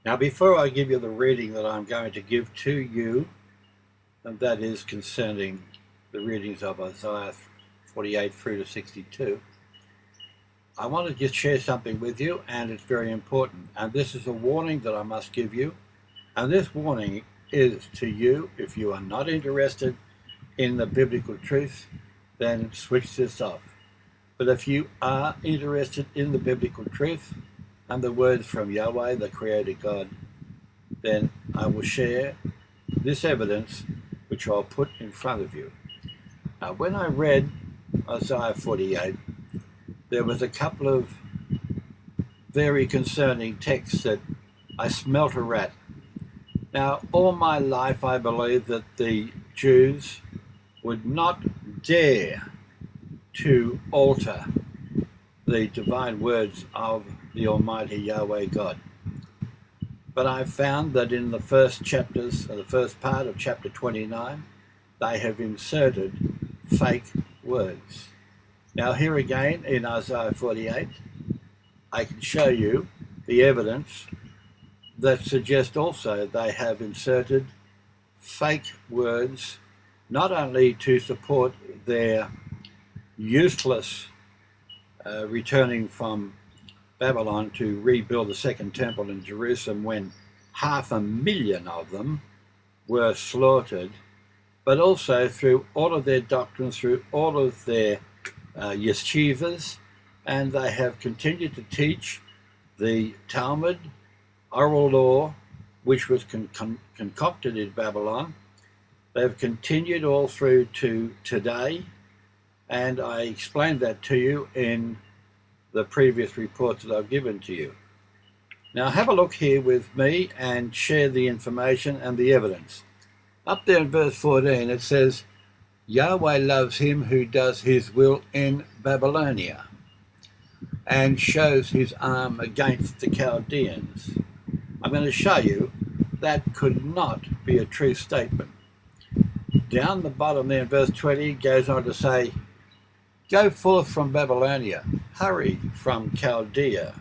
Now, before I give you the reading that I'm going to give to you, and that is concerning the readings of Isaiah 48 through to 62, I want to just share something with you, and it's very important. And this is a warning that I must give you. And this warning is to you: if you are not interested in the biblical truth, then switch this off. But if you are interested in the biblical truth and the words from Yahweh, the Creator God, then I will share this evidence which I'll put in front of you. Now, when I read Isaiah 48, there was a couple of very concerning texts that I smelt a rat. Now, all my life I believed that the Jews would not dare to alter the divine words of the Almighty Yahweh God. But I found that in the first chapters, or the first part of chapter 29, they have inserted fake words. Now here again in Isaiah 48, I can show you the evidence that suggests also they have inserted fake words, not only to support their useless returning from Babylon to rebuild the second temple in Jerusalem when 500,000 of them were slaughtered, but also through all of their doctrines, through all of their yeshivas, and they have continued to teach the Talmud, oral law, which was concocted in Babylon. They've continued all through to today, and I explained that to you in the previous reports that I've given to you. Now have a look here with me and share the information and the evidence. Up there in verse 14 it says, Yahweh loves him who does his will in Babylonia and shows his arm against the Chaldeans. I'm going to show you that could not be a true statement. Down the bottom there in verse 20 it goes on to say, go forth from Babylonia, hurry from Chaldea.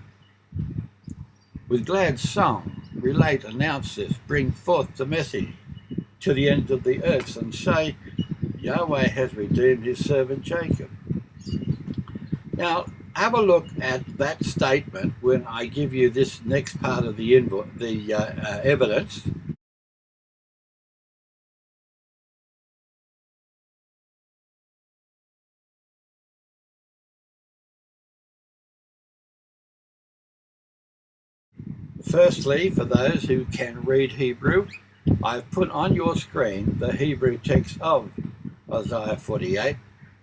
With glad song, relate, announce this, bring forth the message to the ends of the earth, and say, Yahweh has redeemed his servant Jacob. Now, have a look at that statement when I give you this next part of the evidence. Firstly, for those who can read Hebrew, I've put on your screen the Hebrew text of Isaiah 48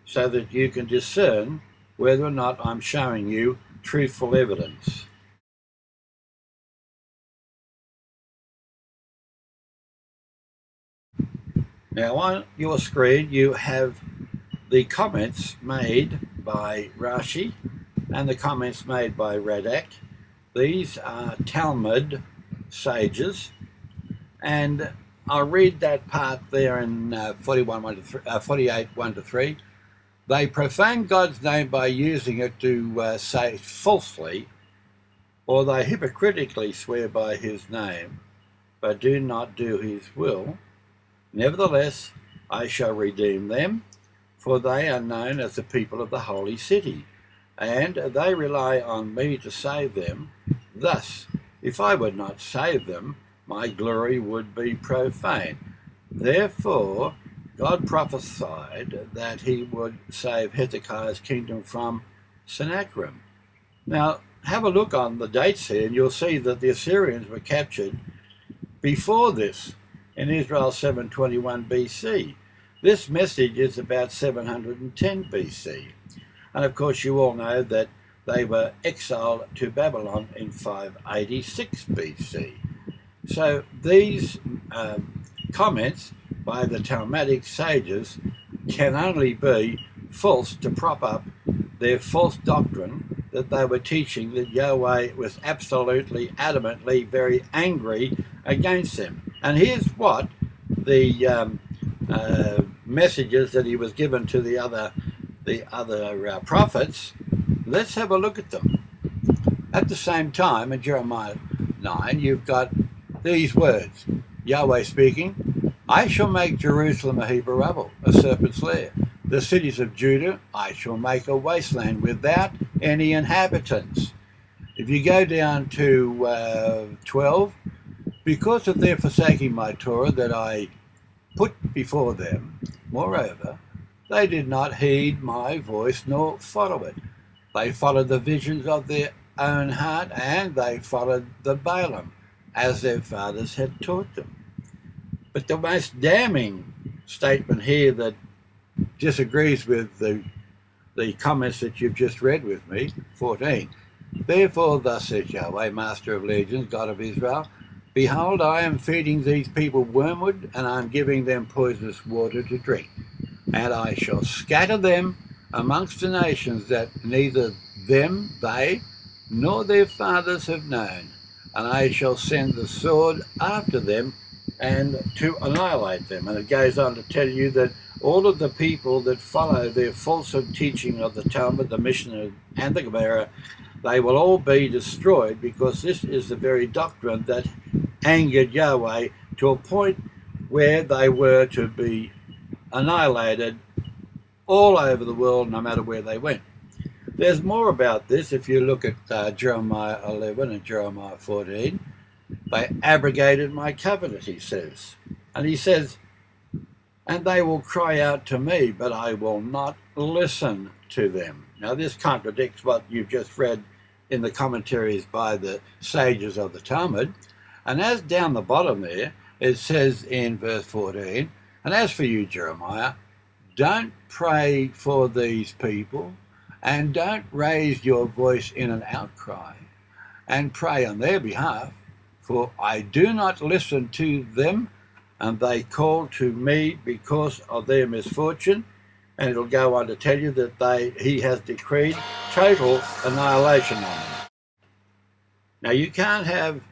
so that you can discern whether or not I'm showing you truthful evidence. Now on your screen you have the comments made by Rashi and the comments made by Radak. These are Talmud sages, and I'll read that part there in 48, 1 to 3. They profane God's name by using it to say falsely, or they hypocritically swear by his name, but do not do his will. Nevertheless, I shall redeem them, for they are known as the people of the holy city, and they rely on me to save them. Thus, if I would not save them, my glory would be profane. Therefore, God prophesied that he would save Hezekiah's kingdom from Sennacherib. Now, have a look on the dates here, and you'll see that the Assyrians were captured before this in Israel 721 BC. This message is about 710 BC. And of course, you all know that they were exiled to Babylon in 586 BC. So these comments by the Talmudic sages can only be false to prop up their false doctrine that they were teaching that Yahweh was absolutely, adamantly, very angry against them. And here's what the messages that he was given to the other prophets. Let's have a look at them. At the same time, in Jeremiah 9, you've got these words. Yahweh speaking, I shall make Jerusalem a heap of rubble, a serpent's lair. The cities of Judah I shall make a wasteland without any inhabitants. If you go down to 12, because of their forsaking my Torah that I put before them, moreover, they did not heed my voice nor follow it. They followed the visions of their own heart, and they followed the Balaam, as their fathers had taught them. But the most damning statement here that disagrees with the comments that you've just read with me, 14. Therefore, thus says Yahweh, Master of Legions, God of Israel, behold, I am feeding these people wormwood, and I am giving them poisonous water to drink. And I shall scatter them amongst the nations that neither them, they, nor their fathers have known. And I shall send the sword after them and to annihilate them. And it goes on to tell you that all of the people that follow their falsehood teaching of the Talmud, the Mishnah, and the Gemara, they will all be destroyed, because this is the very doctrine that angered Yahweh to a point where they were to be annihilated all over the world, no matter where they went. There's more about this if you look at Jeremiah 11 and Jeremiah 14. They abrogated my covenant, he says. And he says, and they will cry out to me, but I will not listen to them. Now this contradicts what you've just read in the commentaries by the sages of the Talmud. And as down the bottom there, it says in verse 14, and as for you, Jeremiah, don't pray for these people, and don't raise your voice in an outcry, and pray on their behalf, for I do not listen to them, and they call to me because of their misfortune. And it'll go on to tell you that he has decreed total annihilation on them. Now you can't have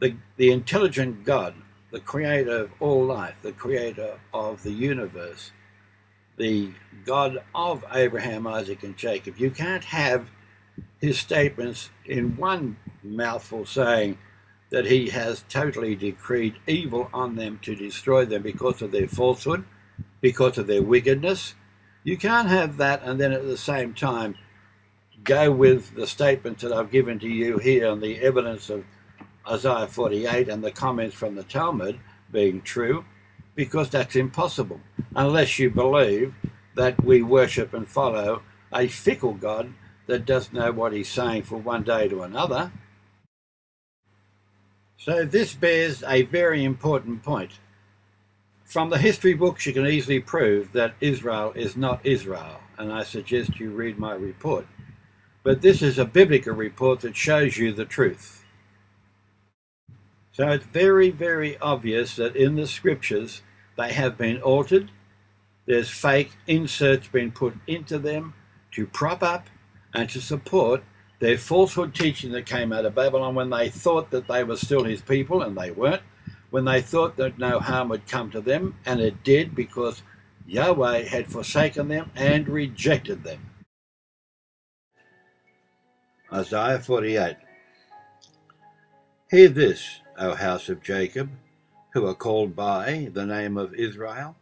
the intelligent God, the creator of all life, the creator of the universe, the God of Abraham, Isaac, and Jacob. You can't have his statements in one mouthful saying that he has totally decreed evil on them to destroy them because of their falsehood, because of their wickedness. You can't have that and then at the same time go with the statements that I've given to you here on the evidence of Isaiah 48 and the comments from the Talmud being true, because that's impossible unless you believe that we worship and follow a fickle God that doesn't know what he's saying from one day to another. So this bears a very important point. From the history books you can easily prove that Israel is not Israel, and I suggest you read my report. But this is a biblical report that shows you the truth. So it's very, very obvious that in the scriptures they have been altered. There's fake inserts been put into them to prop up and to support their falsehood teaching that came out of Babylon when they thought that they were still his people, and they weren't. When they thought that no harm would come to them, and it did, because Yahweh had forsaken them and rejected them. Isaiah 48. Hear this, O house of Jacob, who are called by the name of Israel,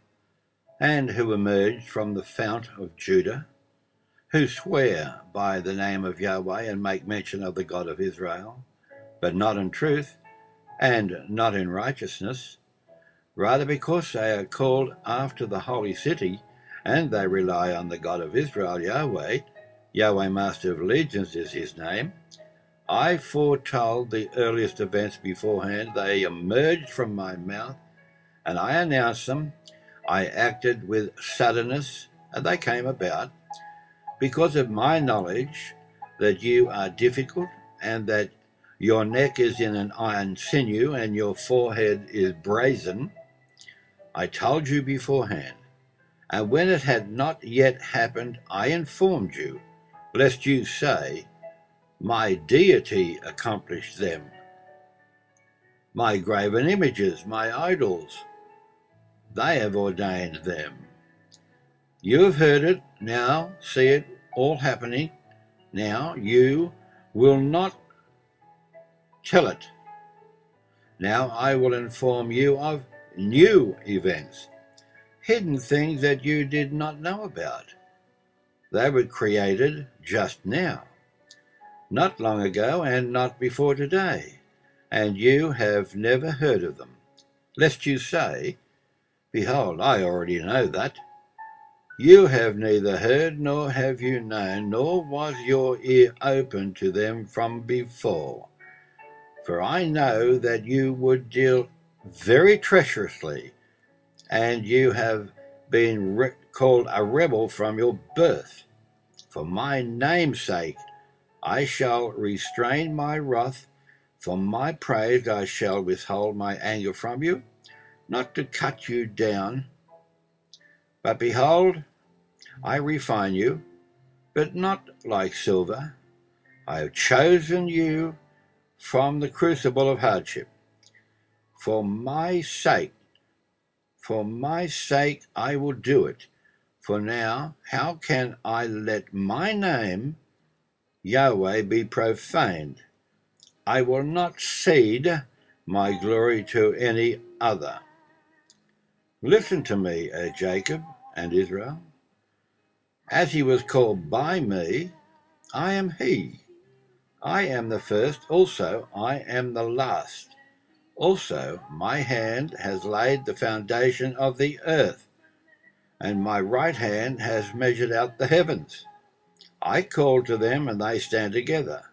and who emerged from the fount of Judah, who swear by the name of Yahweh and make mention of the God of Israel, but not in truth and not in righteousness, rather because they are called after the holy city, and they rely on the God of Israel, Yahweh. Yahweh, Master of Legions is his name. I foretold the earliest events beforehand. They emerged from my mouth, and I announced them. I acted with suddenness, and they came about, because of my knowledge that you are difficult, and that your neck is in an iron sinew, and your forehead is brazen. I told you beforehand, and when it had not yet happened, I informed you, lest you say, my deity accomplished them. My graven images, my idols, they have ordained them. You have heard it, now see it all happening. Now you will not tell it Now I will inform you of new events, hidden things that you did not know about. They were created just now, not long ago and not before today, and you have never heard of them. Lest you say, behold, I already know that. You have neither heard nor have you known, nor was your ear open to them from before. For I know that you would deal very treacherously, and you have been called a rebel from your birth. For my name's sake I shall restrain my wrath, for my praise I shall withhold my anger from you, not to cut you down. But behold, I refine you, but not like silver. I have chosen you from the crucible of hardship. For my sake I will do it. For now, how can I let my name, Yahweh, be profaned? I will not cede my glory to any other. Listen to me, O Jacob and Israel. As he was called by me, I am he. I am the first, also I am the last. Also my hand has laid the foundation of the earth, and my right hand has measured out the heavens. I called to them, and they stand together.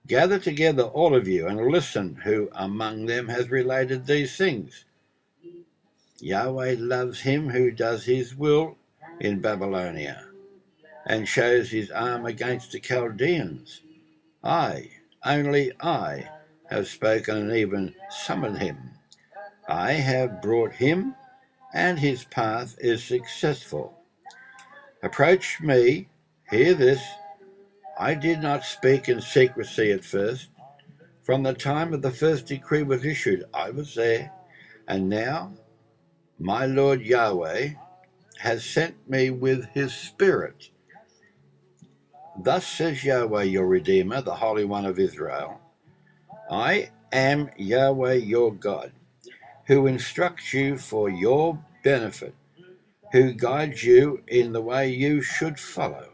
Gather together, all of you, and listen who among them has related these things. Yahweh loves him who does his will in Babylonia, and shows his arm against the Chaldeans. I, only I, have spoken and even summoned him. I have brought him, and his path is successful. Approach me, hear this. I did not speak in secrecy at first. From the time of the first decree was issued, I was there, and now my Lord Yahweh has sent me with his Spirit. Thus says Yahweh your Redeemer, the Holy One of Israel, I am Yahweh your God, who instructs you for your benefit, who guides you in the way you should follow.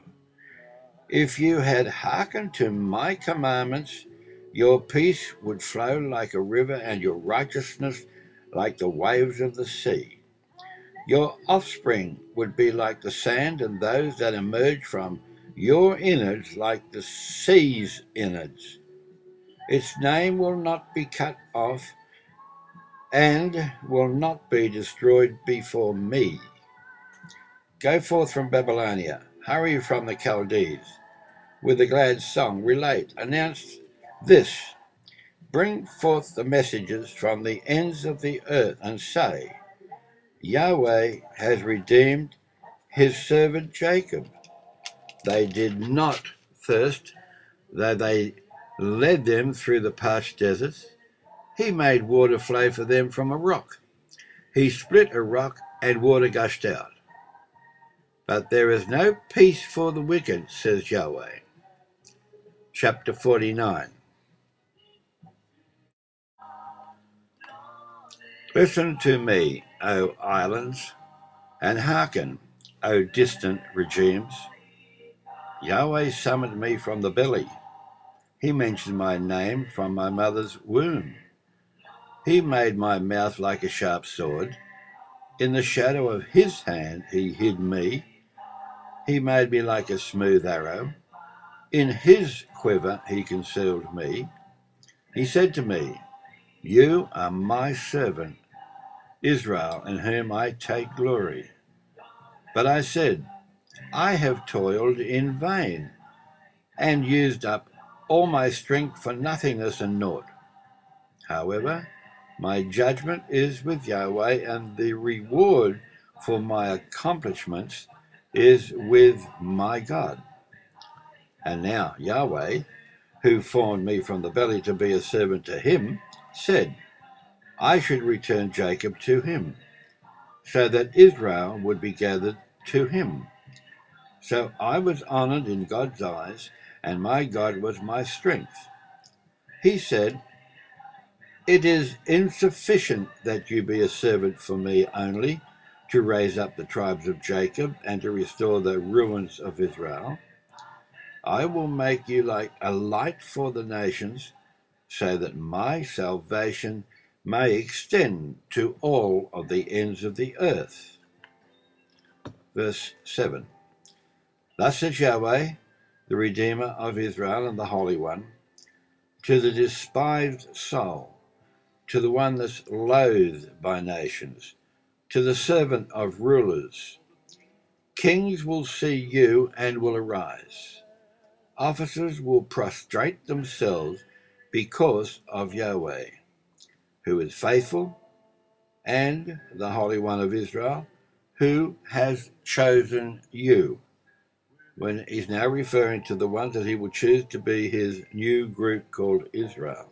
If you had hearkened to my commandments, your peace would flow like a river, and your righteousness like the waves of the sea. Your offspring would be like the sand, and those that emerge from your innards like the sea's innards. Its name will not be cut off and will not be destroyed before me. Go forth from Babylonia, hurry from the Chaldees. With a glad song, relate, announce this. Bring forth the messages from the ends of the earth and say, Yahweh has redeemed his servant Jacob. They did not thirst, though they led them through the parched deserts. He made water flow for them from a rock. He split a rock and water gushed out. But there is no peace for the wicked, says Yahweh. Chapter 49. Listen to me, O islands, and hearken, O distant regimes. Yahweh summoned me from the belly. He mentioned my name from my mother's womb. He made my mouth like a sharp sword. In the shadow of his hand he hid me. He made me like a smooth arrow. In his quiver he concealed me. He said to me, You are my servant, Israel, in whom I take glory. But I said, I have toiled in vain and used up all my strength for nothingness and naught. However, my judgment is with Yahweh, and the reward for my accomplishments is with my God. And now Yahweh, who formed me from the belly to be a servant to him, said, I should return Jacob to him, so that Israel would be gathered to him. So I was honored in God's eyes, and my God was my strength. He said, It is insufficient that you be a servant for me only, to raise up the tribes of Jacob and to restore the ruins of Israel. I will make you like a light for the nations, so that my salvation may extend to all of the ends of the earth. Verse 7. Thus says Yahweh, the Redeemer of Israel and the Holy One, to the despised soul, to the one that's loathed by nations, to the servant of rulers. Kings will see you and will arise. Officers will prostrate themselves because of Yahweh, who is faithful, and the Holy One of Israel, who has chosen you. When he's now referring to the ones that he will choose to be his new group called Israel,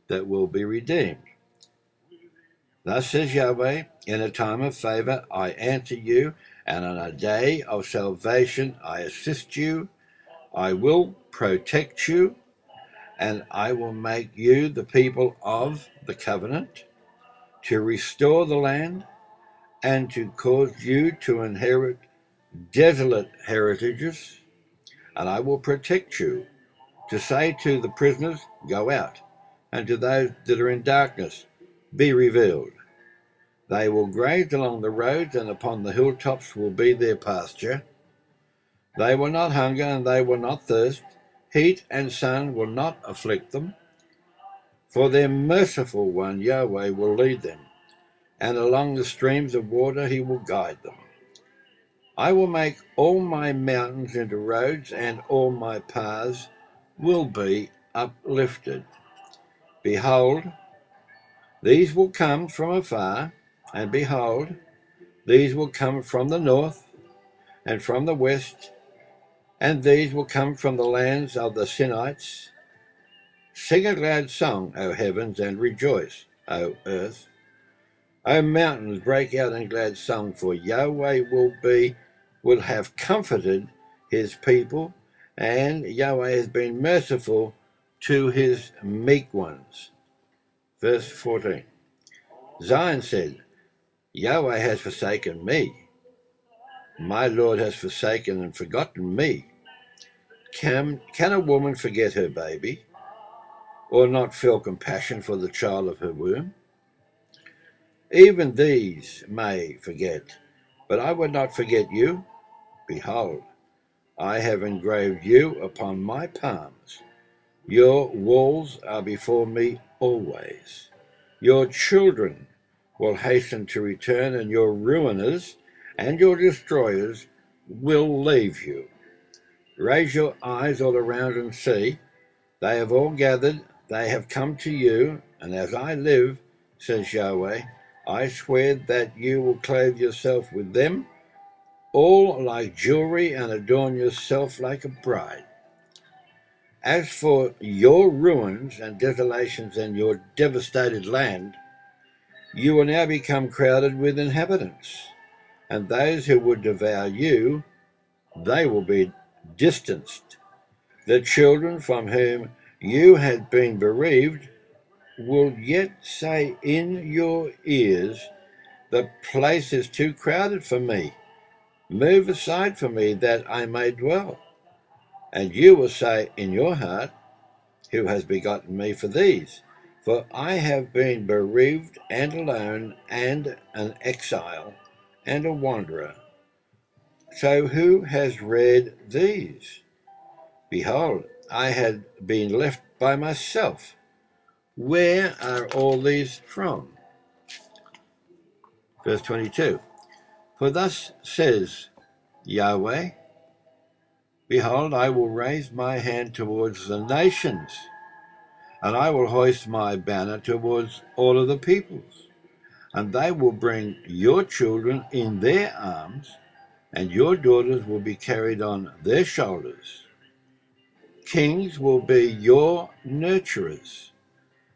that will be redeemed. Thus says Yahweh, in a time of favor I answer you, and on a day of salvation I assist you. I will protect you, and I will make you the people of the covenant, to restore the land, and to cause you to inherit desolate heritages. And I will protect you, to say to the prisoners, go out, and to those that are in darkness, be revealed. They will graze along the roads, and upon the hilltops will be their pasture. They will not hunger, and they will not thirst. Heat and sun will not afflict them. For their merciful one, Yahweh, will lead them, and along the streams of water he will guide them. I will make all my mountains into roads, and all my paths will be uplifted. Behold, these will come from afar, and behold, these will come from the north and from the west, and these will come from the lands of the Sinites. Sing a glad song, O heavens, and rejoice, O earth. O mountains, break out in glad song, for Yahweh will have comforted his people, and Yahweh has been merciful to his meek ones. Verse 14. Zion said, Yahweh has forsaken me. My Lord has forsaken and forgotten me. Can a woman forget her baby, or not feel compassion for the child of her womb? Even these may forget, but I would not forget you. Behold, I have engraved you upon my palms. Your walls are before me always. Your children will hasten to return, and your ruiners and your destroyers will leave you. Raise your eyes all around and see. They have all gathered, they have come to you, and as I live, says Yahweh, I swear that you will clothe yourself with them, all like jewelry, and adorn yourself like a bride. As for your ruins and desolations and your devastated land, you will now become crowded with inhabitants, and those who would devour you, they will be distanced. The children from whom you had been bereaved will yet say in your ears, the place is too crowded for me. Move aside from me that I may dwell. And you will say in your heart, who has begotten me for these? For I have been bereaved and alone and an exile and a wanderer. So who has read these? Behold, I had been left by myself. Where are all these from? Verse 22. For thus says Yahweh, behold, I will raise my hand towards the nations, and I will hoist my banner towards all of the peoples, and they will bring your children in their arms, and your daughters will be carried on their shoulders. Kings will be your nurturers,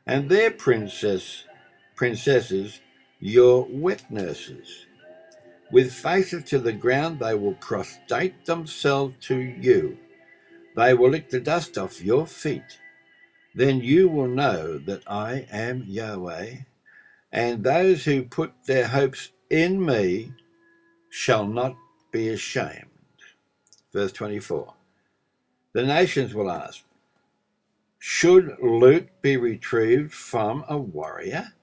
and their princesses your wet nurses. With faces to the ground, they will prostrate themselves to you. They will lick the dust off your feet. Then you will know that I am Yahweh, and those who put their hopes in me shall not be ashamed. Verse 24. The nations will ask, should loot be retrieved from a warrior?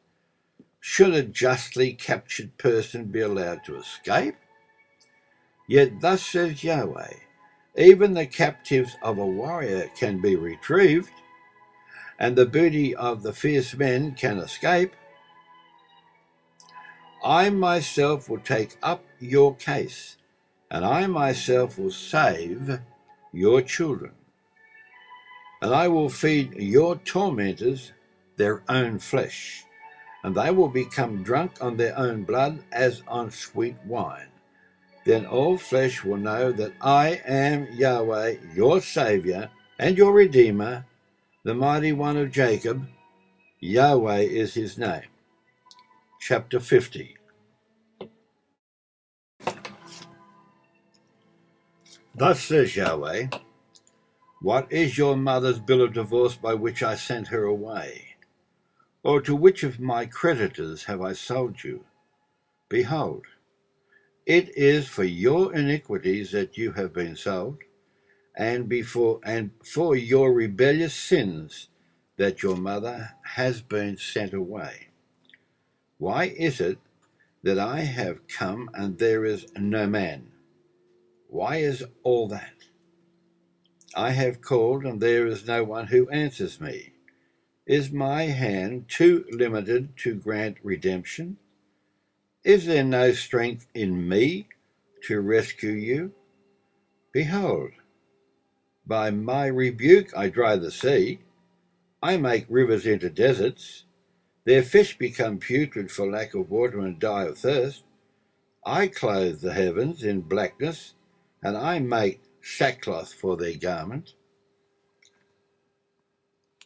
Should a justly captured person be allowed to escape? Yet thus says Yahweh, even the captives of a warrior can be retrieved, and the booty of the fierce men can escape. I myself will take up your case, and I myself will save your children. And I will feed your tormentors their own flesh, and they will become drunk on their own blood as on sweet wine. Then all flesh will know that I am Yahweh, your Saviour and your Redeemer, the mighty one of Jacob. Yahweh is his name. Chapter 50. Thus says Yahweh, what is your mother's bill of divorce by which I sent her away? Or to which of my creditors have I sold you? Behold, it is for your iniquities that you have been sold, and for your rebellious sins that your mother has been sent away. Why is it that I have come and there is no man? Why is all that? I have called and there is no one who answers me. Is my hand too limited to grant redemption? Is there no strength in me to rescue you? Behold, by my rebuke I dry the sea. I make rivers into deserts. Their fish become putrid for lack of water and die of thirst. I clothe the heavens in blackness, and I make sackcloth for their garment.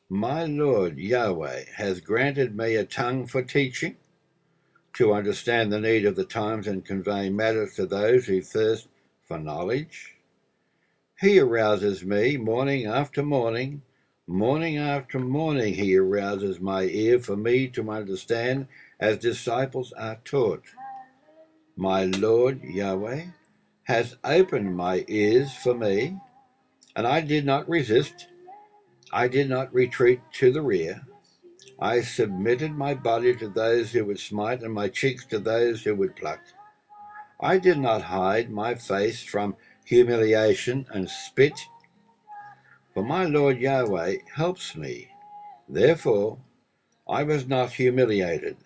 My Lord Yahweh has granted me a tongue for teaching, to understand the need of the times and convey matters to those who thirst for knowledge. He arouses me morning after morning. Morning after morning he arouses my ear for me to understand as disciples are taught. My Lord Yahweh has opened my ears for me, and I did not resist. I did not retreat to the rear. I submitted my body to those who would smite and my cheeks to those who would pluck. I did not hide my face from humiliation and spit, for my Lord Yahweh helps me. Therefore, I was not humiliated.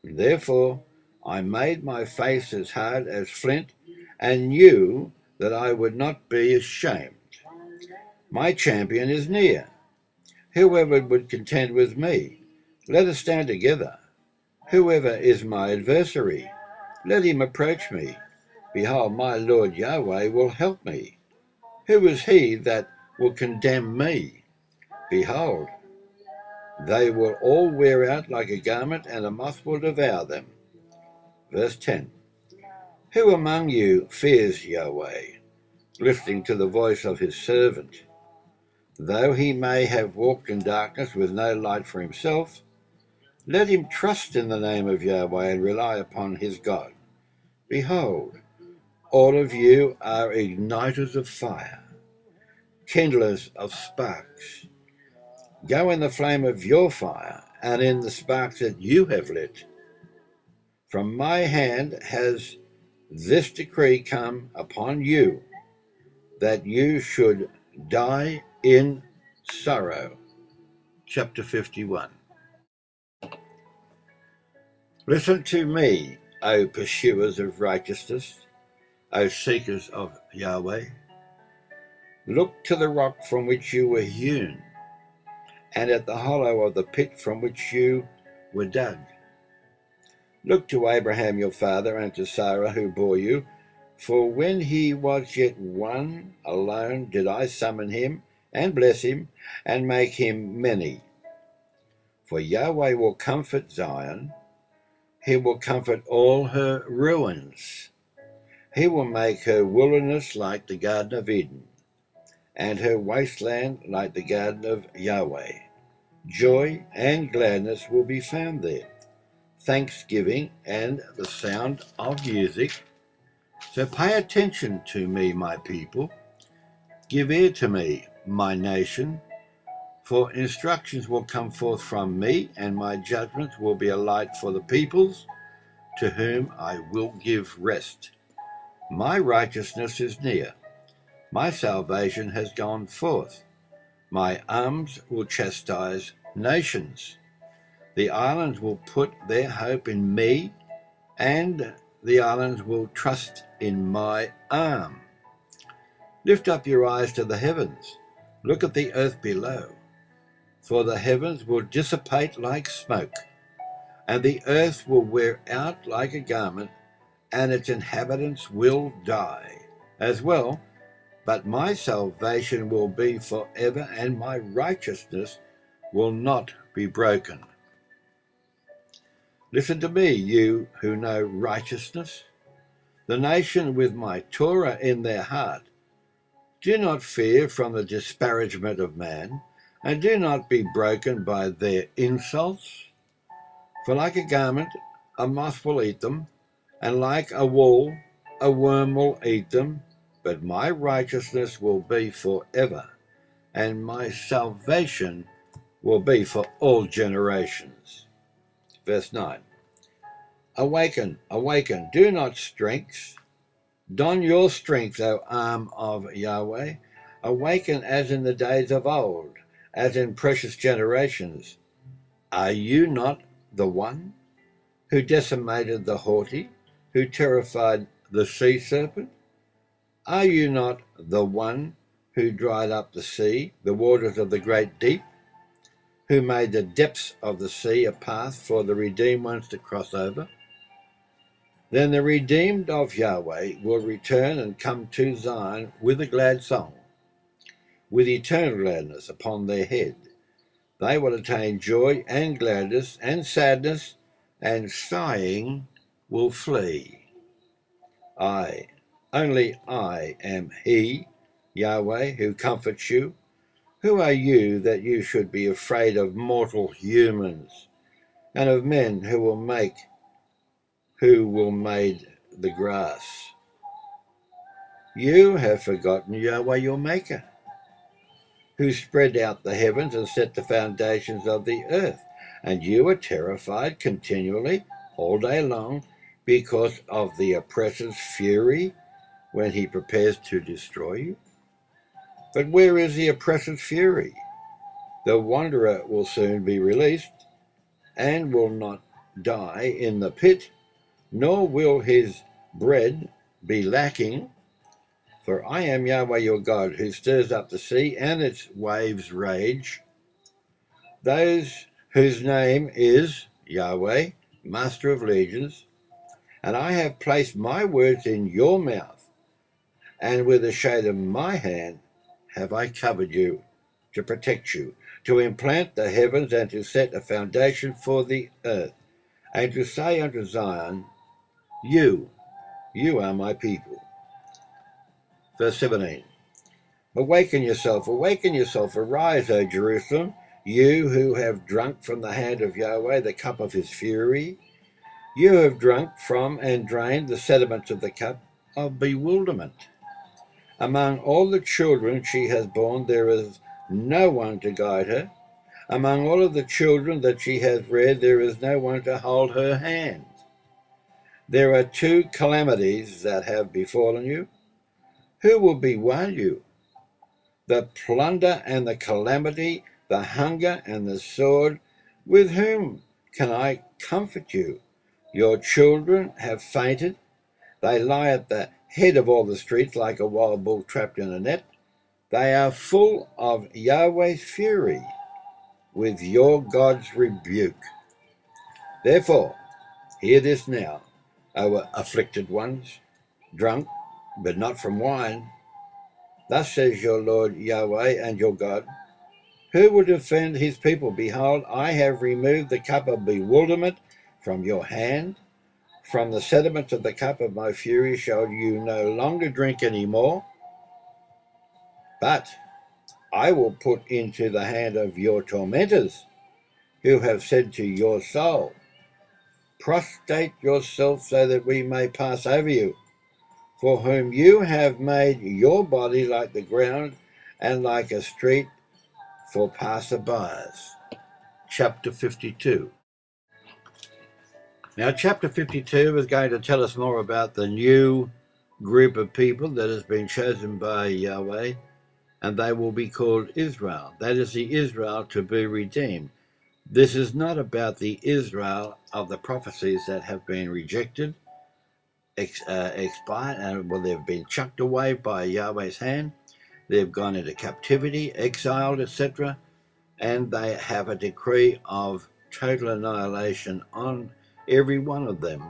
Therefore, I made my face as hard as flint and knew that I would not be ashamed. My champion is near. Whoever would contend with me, let us stand together. Whoever is my adversary, let him approach me. Behold, my Lord Yahweh will help me. Who is he that will condemn me? Behold, they will all wear out like a garment, and a moth will devour them. Verse 10. Who among you fears Yahweh, listening to the voice of his servant? Though he may have walked in darkness with no light for himself, let him trust in the name of Yahweh and rely upon his God. Behold, all of you are igniters of fire, kindlers of sparks. Go in the flame of your fire and in the sparks that you have lit. From my hand has this decree come upon you, that you should die in sorrow. Chapter 51. Listen to me, O pursuers of righteousness, O seekers of Yahweh. Look to the rock from which you were hewn, and at the hollow of the pit from which you were dug. Look to Abraham your father and to Sarah who bore you, for when he was yet one alone did I summon him and bless him and make him many. For Yahweh will comfort Zion, he will comfort all her ruins. He will make her wilderness like the Garden of Eden, and her wasteland like the garden of Yahweh. Joy and gladness will be found there, thanksgiving and the sound of music. So pay attention to me, my people. Give ear to me, my nation, for instructions will come forth from me, and my judgments will be a light for the peoples, to whom I will give rest. My righteousness is near. My salvation has gone forth. My arms will chastise nations. The islands will put their hope in me, and the islands will trust in my arm. Lift up your eyes to the heavens. Look at the earth below. For the heavens will dissipate like smoke, and the earth will wear out like a garment, and its inhabitants will die as well. But my salvation will be forever, and my righteousness will not be broken. Listen to me, you who know righteousness, the nation with my Torah in their heart. Do not fear from the disparagement of man, and do not be broken by their insults. For like a garment, a moth will eat them, and like a wool, a worm will eat them. But my righteousness will be forever, and my salvation will be for all generations. Verse 9. Awaken, awaken, do not strength. Don your strength, O arm of Yahweh. Awaken as in the days of old, as in precious generations. Are you not the one who decimated the haughty, who terrified the sea serpent? Are you not the one who dried up the sea, the waters of the great deep, who made the depths of the sea a path for the redeemed ones to cross over? Then the redeemed of Yahweh will return and come to Zion with a glad song, with eternal gladness upon their head. They will attain joy and gladness, and sadness and sighing will flee. Only I am he, Yahweh, who comforts you. Who are you that you should be afraid of mortal humans, and of men who will made the grass? You have forgotten Yahweh your Maker, who spread out the heavens and set the foundations of the earth, and you are terrified continually all day long because of the oppressor's fury when he prepares to destroy you. But where is the oppressor's fury? The wanderer will soon be released, and will not die in the pit, nor will his bread be lacking. For I am Yahweh your God, who stirs up the sea and its waves rage. Those whose name is Yahweh, Master of Legions, and I have placed my words in your mouth, and with the shade of my hand have I covered you, to protect you, to implant the heavens, and to set a foundation for the earth, and to say unto Zion, you are my people. Verse 17. Awaken yourself, arise, O Jerusalem, you who have drunk from the hand of Yahweh the cup of his fury. You have drunk from and drained the sediments of the cup of bewilderment. Among all the children she has borne, there is no one to guide her. Among all of the children that she has reared, there is no one to hold her hand. There are two calamities that have befallen you. Who will bewail you? The plunder and the calamity, the hunger and the sword. With whom can I comfort you? Your children have fainted. They lie at the head of all the streets like a wild bull trapped in a net. They are full of Yahweh's fury, with your God's rebuke. Therefore, hear this now, O afflicted ones, drunk, but not from wine. Thus says your Lord Yahweh and your God, who will defend his people? Behold, I have removed the cup of bewilderment from your hand. From the sediments of the cup of my fury shall you no longer drink any more, but I will put into the hand of your tormentors who have said to your soul, prostrate yourself so that we may pass over you, for whom you have made your body like the ground and like a street for passerbyers. Chapter 52. Now, chapter 52 is going to tell us more about the new group of people that has been chosen by Yahweh, and they will be called Israel. That is the Israel to be redeemed. This is not about the Israel of the prophecies that have been rejected, expired, and they've been chucked away by Yahweh's hand. They've gone into captivity, exiled, etc., and they have a decree of total annihilation on every one of them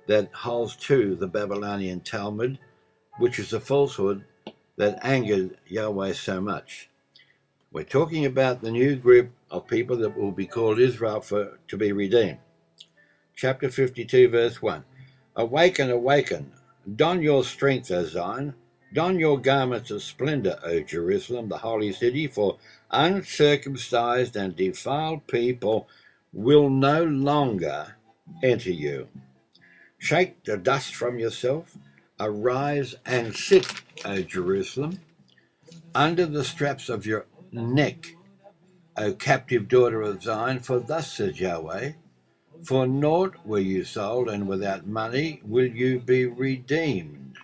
that holds to the Babylonian Talmud, which is a falsehood that angered Yahweh so much. We're talking about the new group of people that will be called Israel to be redeemed. Chapter 52, verse 1. Awaken, awaken, don your strength, O Zion, don your garments of splendor, O Jerusalem, the holy city, for uncircumcised and defiled people will no longer enter you. Shake the dust from yourself, arise and sit, O Jerusalem, under the straps of your neck, O captive daughter of Zion, for thus says Yahweh, for naught were you sold, and without money will you be redeemed.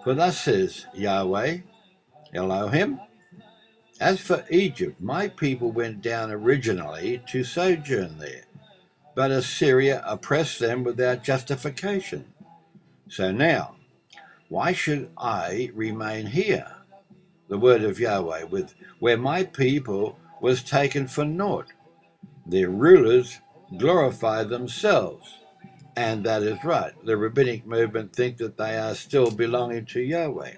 For thus says Yahweh, Elohim, as for Egypt, my people went down originally to sojourn there, but Assyria oppressed them without justification. So now, why should I remain here? The word of Yahweh, where my people was taken for naught. Their rulers glorify themselves. And that is right. The rabbinic movement think that they are still belonging to Yahweh.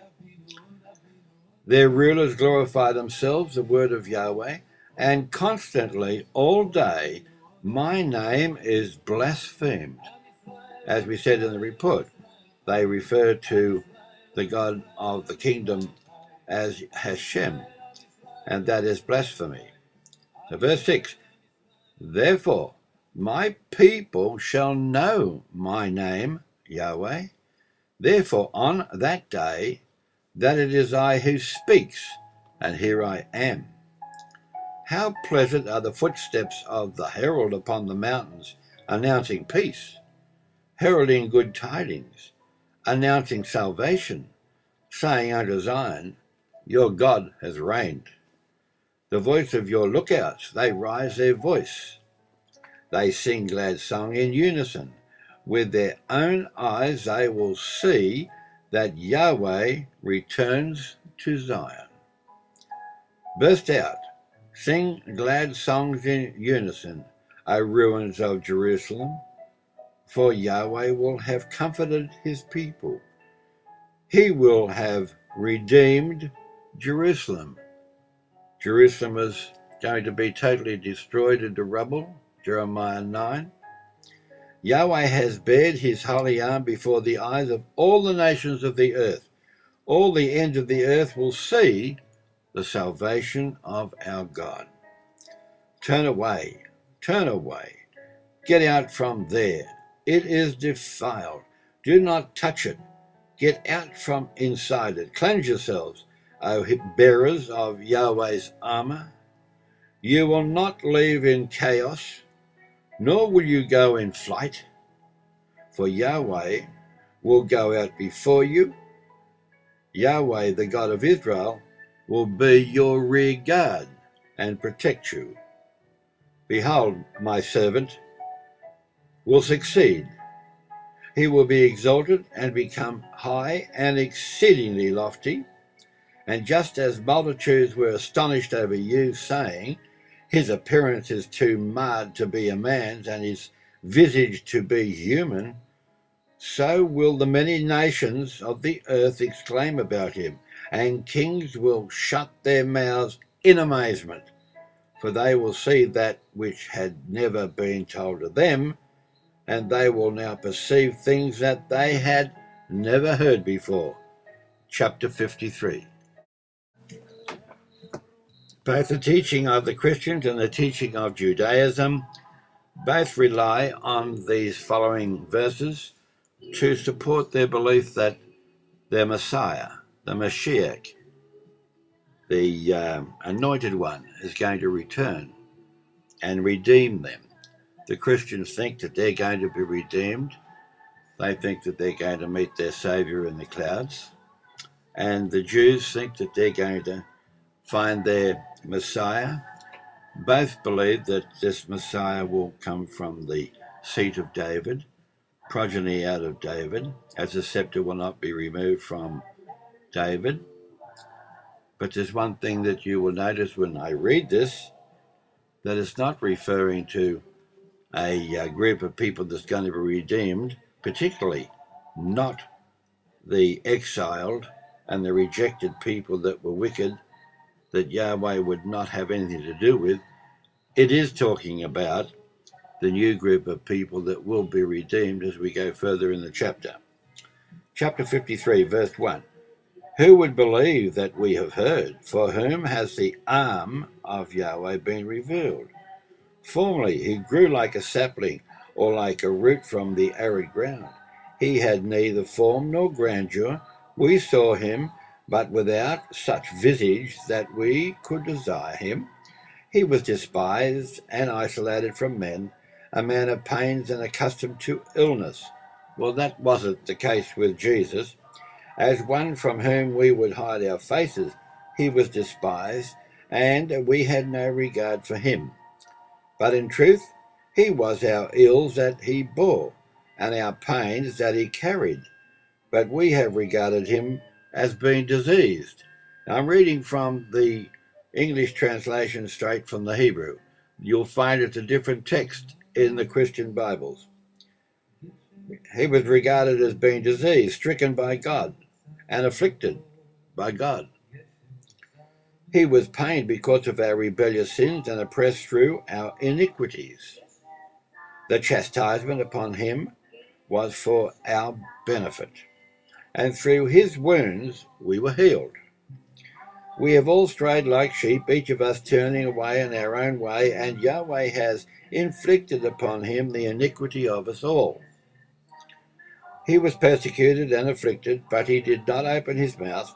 Their rulers glorify themselves, the word of Yahweh, and constantly, all day, my name is blasphemed. As we said in the report, they refer to the God of the kingdom as Hashem, and that is blasphemy. So verse 6, therefore, my people shall know my name, Yahweh. Therefore, on that day, that it is I who speaks, and here I am. How pleasant are the footsteps of the herald upon the mountains, announcing peace, heralding good tidings, announcing salvation, saying unto Zion, your God has reigned. The voice of your lookouts, they rise their voice. They sing glad song in unison. With their own eyes they will see that Yahweh returns to Zion. Burst out, sing glad songs in unison, O ruins of Jerusalem, for Yahweh will have comforted his people. He will have redeemed Jerusalem. Jerusalem is going to be totally destroyed into rubble, Jeremiah 9. Yahweh has bared his holy arm before the eyes of all the nations of the earth. All the ends of the earth will see the salvation of our God. Turn away, get out from there. It is defiled. Do not touch it. Get out from inside it. Cleanse yourselves, O bearers of Yahweh's armor. You will not live in chaos, nor will you go in flight, for Yahweh will go out before you. Yahweh, the God of Israel, will be your rear guard and protect you. Behold, my servant will succeed. He will be exalted and become high and exceedingly lofty. And just as multitudes were astonished over you, saying, his appearance is too marred to be a man's, and his visage to be human, so will the many nations of the earth exclaim about him, and kings will shut their mouths in amazement, for they will see that which had never been told to them, and they will now perceive things that they had never heard before. Chapter 53. Both the teaching of the Christians and the teaching of Judaism both rely on these following verses to support their belief that their Messiah, the Mashiach, the anointed one, is going to return and redeem them. The Christians think that they're going to be redeemed. They think that they're going to meet their Saviour in the clouds. And the Jews think that they're going to find their Messiah. Both believe that this Messiah will come from the seat of David, progeny out of David, as the scepter will not be removed from David. But there's one thing that you will notice when I read this, that it's not referring to a group of people that's going to be redeemed, particularly not the exiled and the rejected people that were wicked, that Yahweh would not have anything to do with. It is talking about the new group of people that will be redeemed as we go further in the chapter. Chapter 53, verse 1. Who would believe that we have heard? For whom has the arm of Yahweh been revealed? Formerly he grew like a sapling, or like a root from the arid ground. He had neither form nor grandeur. We saw him, but without such visage that we could desire him. He was despised and isolated from men, a man of pains and accustomed to illness. Well, that wasn't the case with Jesus. As one from whom we would hide our faces, he was despised, and we had no regard for him. But in truth, he was our ills that he bore, and our pains that he carried. But we have regarded him as being diseased. Now, I'm reading from the English translation straight from the Hebrew. You'll find it's a different text in the Christian Bibles. He was regarded as being diseased, stricken by God, and afflicted by God. He was pained because of our rebellious sins and oppressed through our iniquities. The chastisement upon him was for our benefit, and through his wounds we were healed. We have all strayed like sheep, each of us turning away in our own way, and Yahweh has inflicted upon him the iniquity of us all. He was persecuted and afflicted, but he did not open his mouth,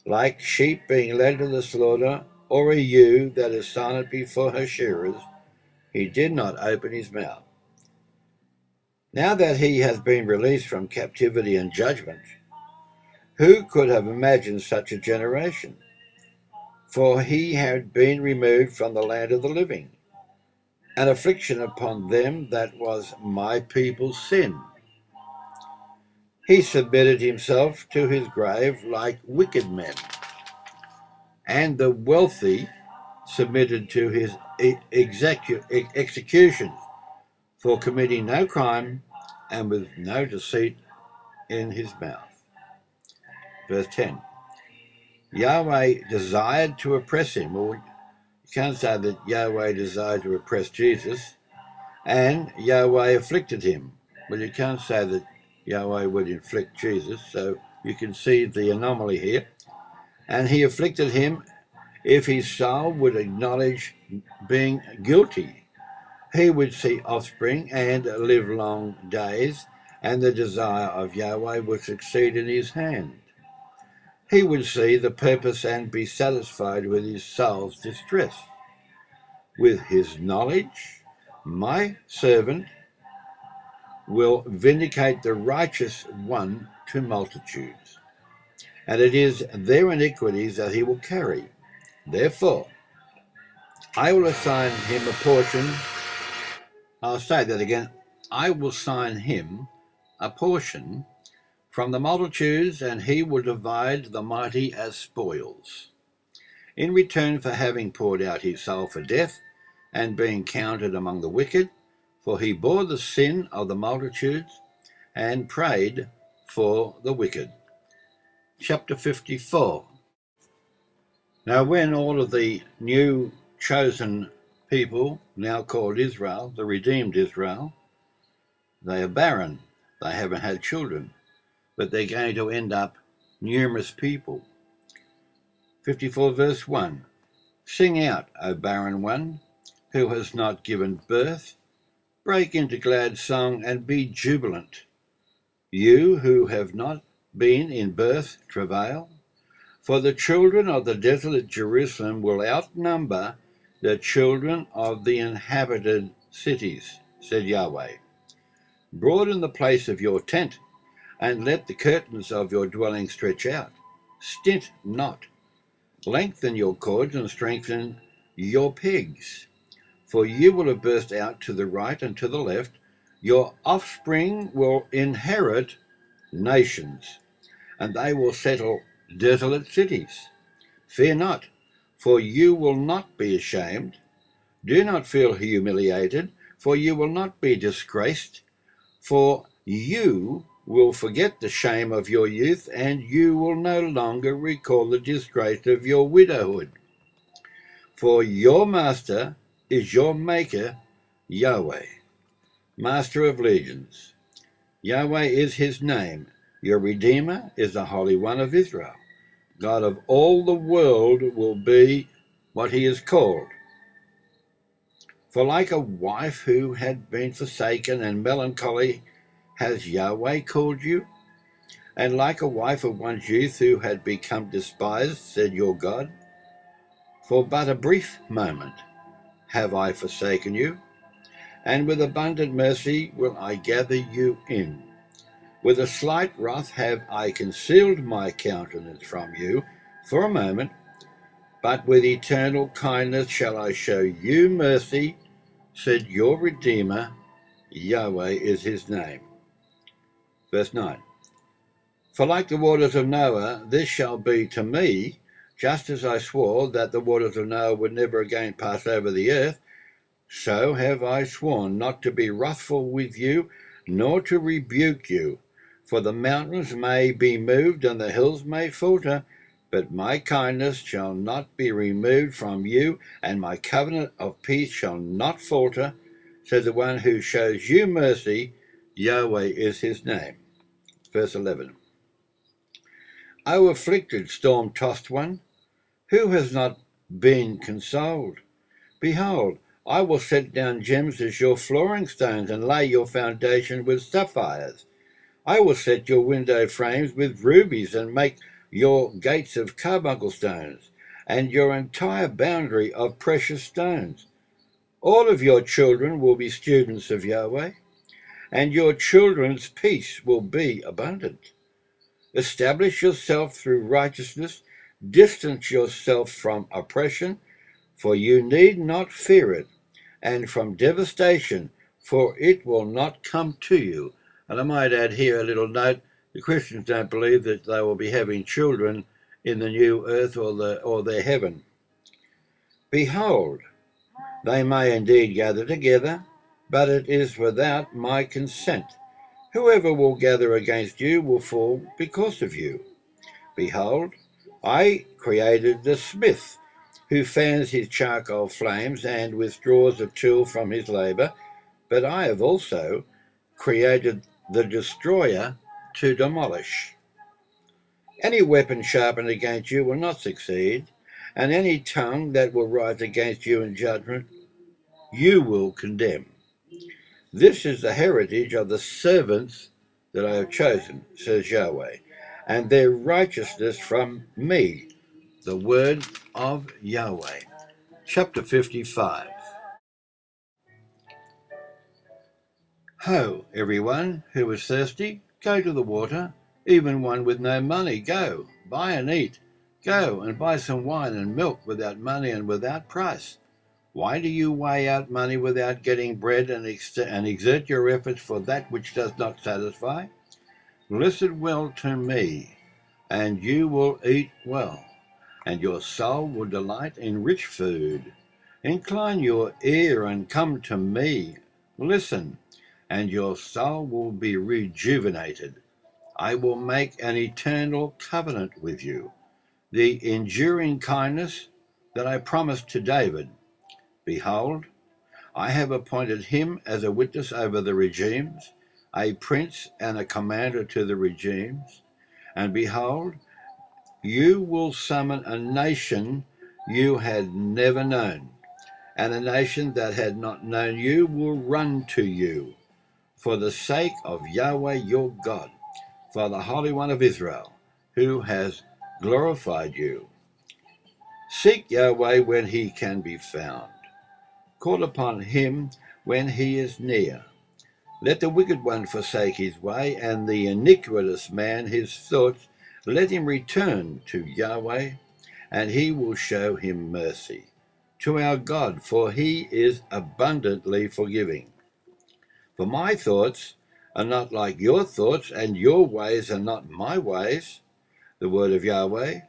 like sheep being led to the slaughter, or a ewe that is silent before her shearers. He did not open his mouth. Now that he has been released from captivity and judgment, who could have imagined such a generation? For he had been removed from the land of the living. An affliction upon them that was my people's sin. He submitted himself to his grave like wicked men, and the wealthy submitted to his executions, for committing no crime and with no deceit in his mouth. Verse 10. Yahweh desired to oppress him. Well, you can't say that Yahweh desired to oppress Jesus, and Yahweh afflicted him. Well, you can't say that Yahweh would inflict Jesus, so you can see the anomaly here. And he afflicted him if his soul would acknowledge being guilty. He would see offspring and live long days, and the desire of Yahweh would succeed in his hand. He would see the purpose and be satisfied with his soul's distress. With his knowledge, my servant will vindicate the righteous one to multitudes, and it is their iniquities that he will carry. Therefore, I will assign him a portion. I'll say that again. I will assign him a portion from the multitudes, and he will divide the mighty as spoils. In return for having poured out his soul for death, and being counted among the wicked, for he bore the sin of the multitudes, and prayed for the wicked. Chapter 54. Now when all of the new chosen people, now called Israel, the redeemed Israel, they are barren, they haven't had children, but they're going to end up numerous people. 54 verse 1. Sing out, O barren one, who has not given birth. Break into glad song and be jubilant, you who have not been in birth travail. For the children of the desolate Jerusalem will outnumber the children of the inhabited cities, said Yahweh. Broaden the place of your tent, and let the curtains of your dwelling stretch out. Stint not. Lengthen your cords and strengthen your pegs. For you will have burst out to the right and to the left. Your offspring will inherit nations, and they will settle desolate cities. Fear not, for you will not be ashamed. Do not feel humiliated, for you will not be disgraced. For you will forget the shame of your youth, and you will no longer recall the disgrace of your widowhood. For your master is your maker, Yahweh, master of legions. Yahweh is his name. Your Redeemer is the Holy One of Israel. God of all the world will be what he is called. For like a wife who had been forsaken and melancholy has Yahweh called you? And like a wife of one's youth who had become despised, said your God? For but a brief moment have I forsaken you, and with abundant mercy will I gather you in. With a slight wrath have I concealed my countenance from you for a moment, but with eternal kindness shall I show you mercy, said your Redeemer. Yahweh is his name. Verse 9. For like the waters of Noah, this shall be to me, just as I swore that the waters of Noah would never again pass over the earth, so have I sworn not to be wrathful with you, nor to rebuke you. For the mountains may be moved and the hills may falter, but my kindness shall not be removed from you, and my covenant of peace shall not falter, says the one who shows you mercy. Yahweh is his name. Verse 11. O afflicted, storm-tossed one, who has not been consoled? Behold, I will set down gems as your flooring stones and lay your foundation with sapphires. I will set your window frames with rubies and make your gates of carbuncle stones and your entire boundary of precious stones. All of your children will be students of Yahweh, and your children's peace will be abundant. Establish yourself through righteousness, distance yourself from oppression, for you need not fear it, and from devastation, for it will not come to you. And I might add here a little note, the Christians don't believe that they will be having children in the new earth or their heaven. Behold, they may indeed gather together, but it is without my consent. Whoever will gather against you will fall because of you. Behold, I created the smith, who fans his charcoal flames and withdraws a tool from his labour, but I have also created the destroyer to demolish. Any weapon sharpened against you will not succeed, and any tongue that will rise against you in judgment, you will condemn. This is the heritage of the servants that I have chosen, says Yahweh, and their righteousness from me, the word of Yahweh. Chapter 55. Ho, everyone who is thirsty, go to the water. Even one with no money, go, buy and eat. Go and buy some wine and milk without money and without price. Why do you weigh out money without getting bread and exert your efforts for that which does not satisfy? Listen well to me, and you will eat well, and your soul will delight in rich food. Incline your ear and come to me. Listen, and your soul will be rejuvenated. I will make an eternal covenant with you, the enduring kindness that I promised to David. Behold, I have appointed him as a witness over the regimes, a prince and a commander to the regimes. And behold, you will summon a nation you had never known, and a nation that had not known you will run to you, for the sake of Yahweh your God, for the Holy One of Israel, who has glorified you. Seek Yahweh when he can be found. Call upon him when he is near. Let the wicked one forsake his way, and the iniquitous man his thoughts. Let him return to Yahweh, and he will show him mercy. To our God, for he is abundantly forgiving. For my thoughts are not like your thoughts, and your ways are not my ways, the word of Yahweh.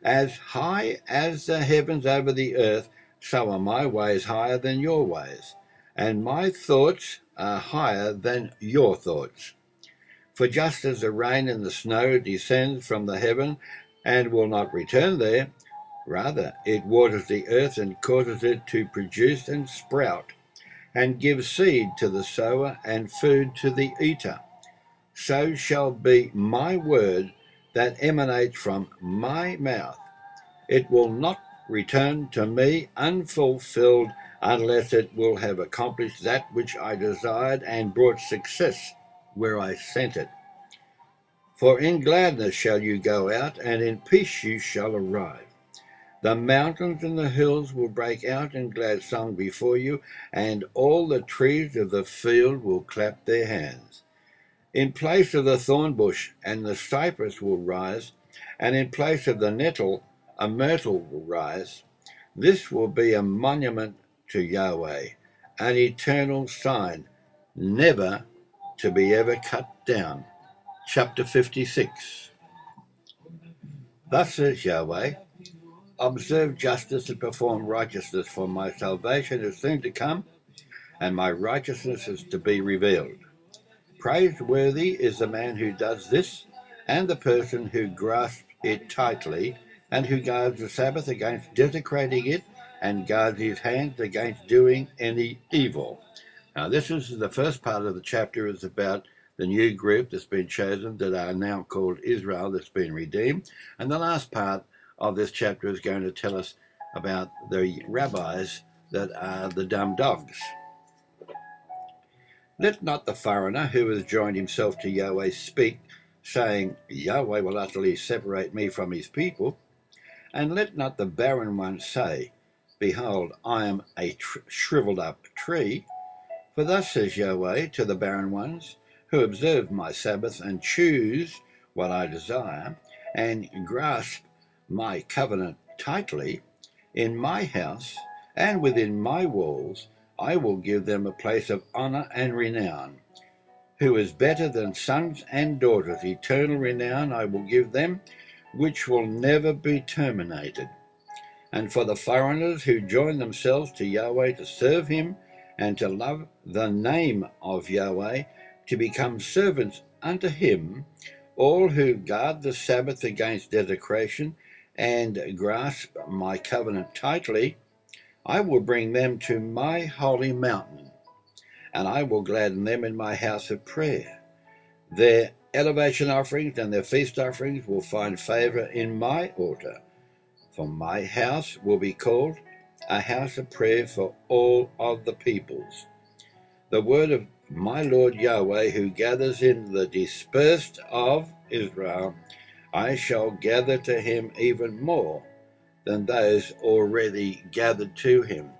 As high as the heavens over the earth, so are my ways higher than your ways, and my thoughts are higher than your thoughts. For just as the rain and the snow descends from the heaven and will not return there, rather it waters the earth and causes it to produce and sprout, and gives seed to the sower and food to the eater, so shall be my word that emanates from my mouth. It will not return to me unfulfilled unless it will have accomplished that which I desired and brought success where I sent it. For in gladness shall you go out, and in peace you shall arrive. The mountains and the hills will break out in glad song before you, and all the trees of the field will clap their hands. In place of the thorn bush and the cypress will rise, and in place of the nettle a myrtle will rise. This will be a monument to Yahweh, an eternal sign, never to be ever cut down. Chapter 56. Thus says Yahweh, observe justice and perform righteousness, for my salvation is soon to come, and my righteousness is to be revealed. Praiseworthy is the man who does this, and the person who grasps it tightly, and who guards the Sabbath against desecrating it, and guards his hands against doing any evil. Now, this is the first part of the chapter is about the new group that's been chosen that are now called Israel, that's been redeemed. And the last part of this chapter is going to tell us about the rabbis that are the dumb dogs. Let not the foreigner who has joined himself to Yahweh speak, saying, Yahweh will utterly separate me from his people. And let not the barren one say, behold, I am a shriveled up tree. For thus says Yahweh to the barren ones, who observe my Sabbath and choose what I desire, and grasp my covenant tightly, in my house and within my walls I will give them a place of honor and renown. Who is better than sons and daughters? Eternal renown I will give them, which will never be terminated. And for the foreigners who join themselves to Yahweh to serve him and to love the name of Yahweh, to become servants unto him, all who guard the Sabbath against desecration and grasp my covenant tightly, I will bring them to my holy mountain, and I will gladden them in my house of prayer. Their elevation offerings and their feast offerings will find favor in my altar, for my house will be called a house of prayer for all of the peoples. The word of my Lord Yahweh, who gathers in the dispersed of Israel, I shall gather to him even more than those already gathered to him.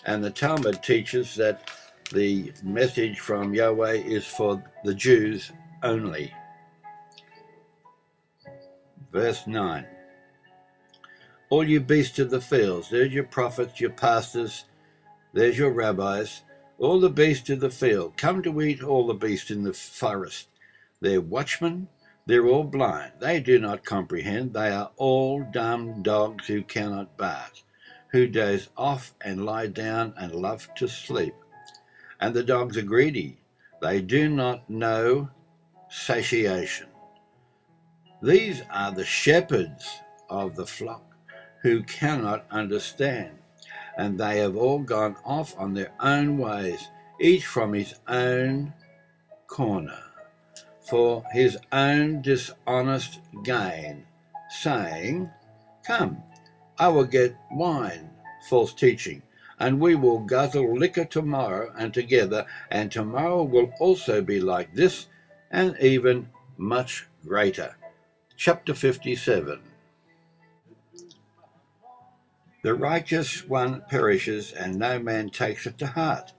And the Talmud teaches that the message from Yahweh is for the Jews only. Verse 9. All you beasts of the fields, there's your prophets, your pastors, there's your rabbis, all the beasts of the field, come to eat all the beasts in the forest. They're watchmen, they're all blind, they do not comprehend, they are all dumb dogs who cannot bark, who doze off and lie down and love to sleep. And the dogs are greedy, they do not know satiation. These are the shepherds of the flock, who cannot understand, and they have all gone off on their own ways, each from his own corner, for his own dishonest gain, saying, Come, I will get wine, false teaching, and we will guzzle liquor tomorrow and together, and tomorrow will also be like this, and even much greater. Chapter 57. The righteous one perishes, and no man takes it to heart.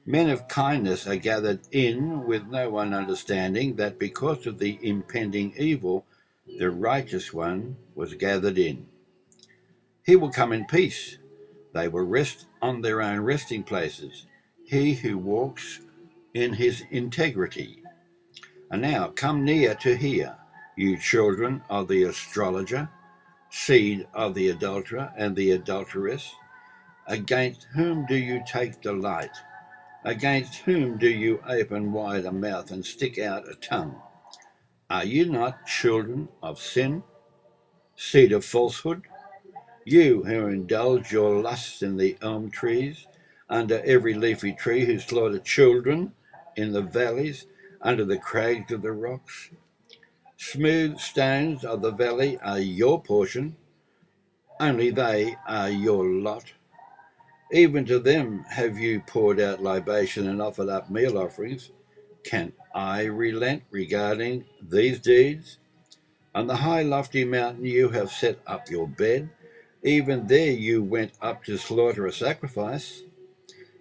Men of kindness are gathered in with no one understanding that because of the impending evil, the righteous one was gathered in. He will come in peace. They will rest on their own resting places, he who walks in his integrity. And now come near to hear, you children of the astrologer, seed of the adulterer and the adulteress. Against whom do you take delight? Against whom do you open wide a mouth and stick out a tongue? Are you not children of sin, seed of falsehood? You who indulge your lusts in the elm trees, under every leafy tree, who slaughter children in the valleys, under the crags of the rocks. Smooth stones of the valley are your portion, only they are your lot. Even to them have you poured out libation and offered up meal offerings. Can I relent regarding these deeds? On the high lofty mountain you have set up your bed. Even there you went up to slaughter a sacrifice.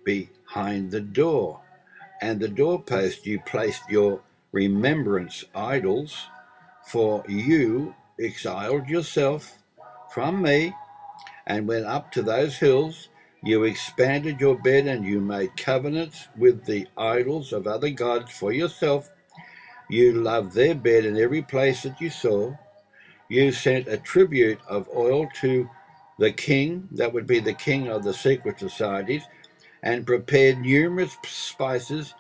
Behind the door and the doorpost you placed your remembrance idols, for you exiled yourself from me and went up to those hills. You expanded your bed and you made covenants with the idols of other gods for yourself. You loved their bed in every place that you saw. You sent a tribute of oil to the king, that would be the king of the secret societies, and prepared numerous spices,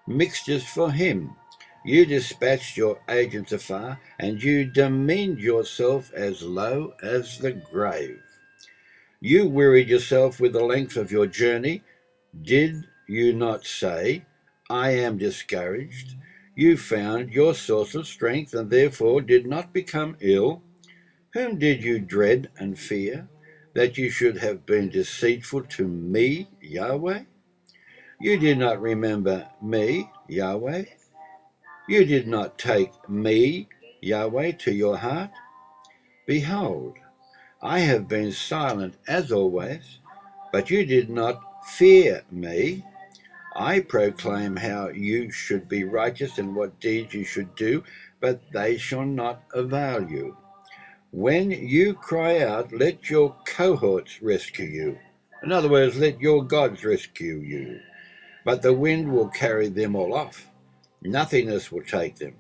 mixtures for him. You dispatched your agents afar, and you demeaned yourself as low as the grave. You wearied yourself with the length of your journey. Did you not say, I am discouraged? You found your source of strength, and therefore did not become ill. Whom did you dread and fear, that you should have been deceitful to me, Yahweh? You did not remember me, Yahweh. You did not take me, Yahweh, to your heart. Behold, I have been silent as always, but you did not fear me. I proclaim how you should be righteous and what deeds you should do, but they shall not avail you. When you cry out, let your cohorts rescue you. In other words, let your gods rescue you. But the wind will carry them all off. Nothingness will take them.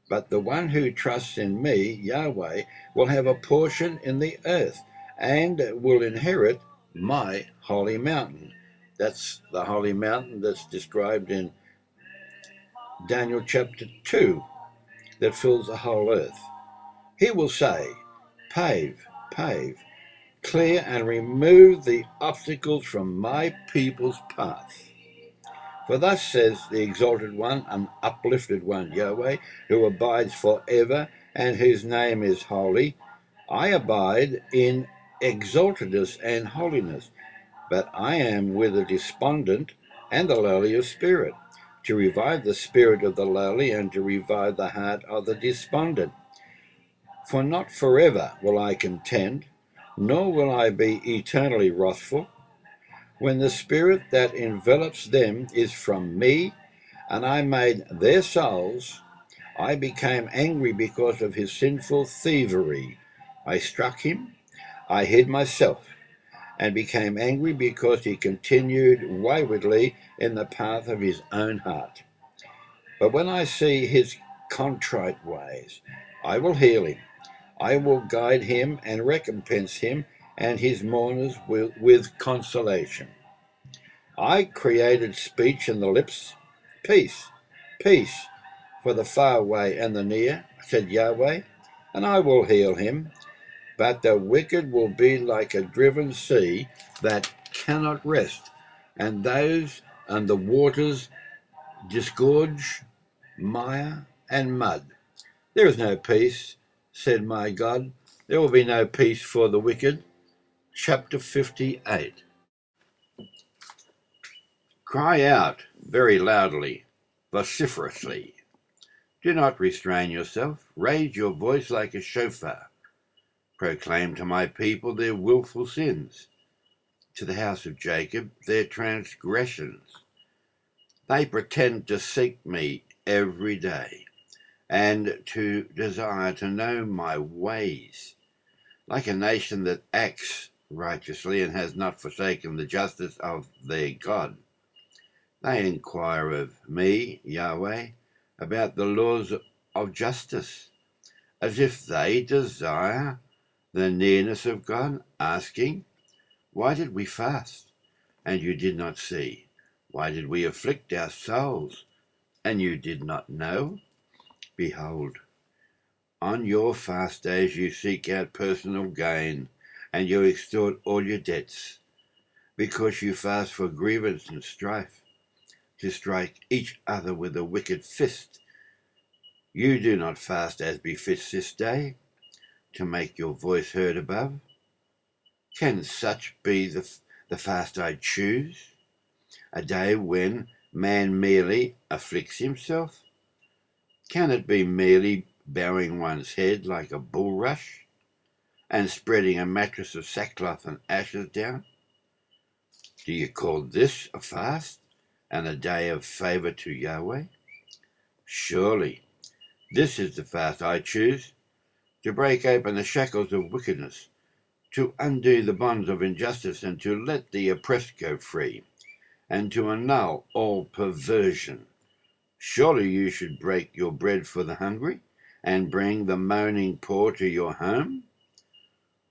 But the one who trusts in me, Yahweh, will have a portion in the earth and will inherit my holy mountain. That's the holy mountain that's described in Daniel chapter 2 that fills the whole earth. He will say, pave, pave, clear and remove the obstacles from my people's path. For thus says the exalted one, an uplifted one, Yahweh, who abides forever and whose name is holy. I abide in exaltedness and holiness, but I am with the despondent and the lowly of spirit, to revive the spirit of the lowly and to revive the heart of the despondent. For not forever will I contend, nor will I be eternally wrathful. When the spirit that envelops them is from me, and I made their souls, I became angry because of his sinful thievery. I struck him, I hid myself, and became angry because he continued waywardly in the path of his own heart. But when I see his contrite ways, I will heal him. I will guide him and recompense him and his mourners with consolation. I created speech in the lips, peace, peace for the far away and the near, said Yahweh, and I will heal him. But the wicked will be like a driven sea that cannot rest, and the waters disgorge mire and mud. There is no peace, said my God, There will be no peace for the wicked. Chapter 58. Cry out very loudly, vociferously. Do not restrain yourself. Raise your voice like a shofar. Proclaim to my people their wilful sins, to the house of Jacob their transgressions. They pretend to seek me every day, and to desire to know my ways, like a nation that acts righteously and has not forsaken the justice of their God. They inquire of me, Yahweh, about the laws of justice, as if they desire the nearness of God, asking, why did we fast, and you did not see? Why did we afflict our souls, and you did not know? Behold, on your fast days you seek out personal gain, and you extort all your debts, because you fast for grievance and strife, to strike each other with a wicked fist. You do not fast as befits this day, to make your voice heard above. Can such be the fast I choose, a day when man merely afflicts himself? Can it be merely bowing one's head like a bulrush, and spreading a mattress of sackcloth and ashes down? Do you call this a fast, and a day of favour to Yahweh? Surely this is the fast I choose, to break open the shackles of wickedness, to undo the bonds of injustice, and to let the oppressed go free, and to annul all perversion. Surely you should break your bread for the hungry, and bring the moaning poor to your home.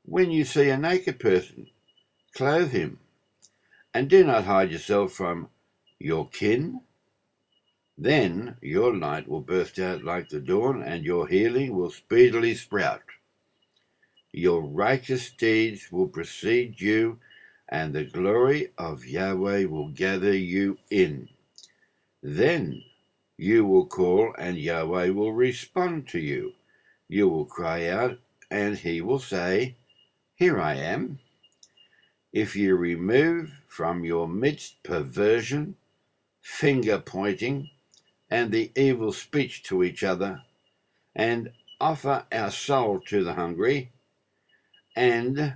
When you see a naked person, clothe him, and do not hide yourself from your kin. Then your light will burst out like the dawn, and your healing will speedily sprout. Your righteous deeds will precede you, and the glory of Yahweh will gather you in. Then you will call, and Yahweh will respond to you. You will cry out, and he will say, here I am. If you remove from your midst perversion, finger pointing, and the evil speech to each other, and offer our soul to the hungry, and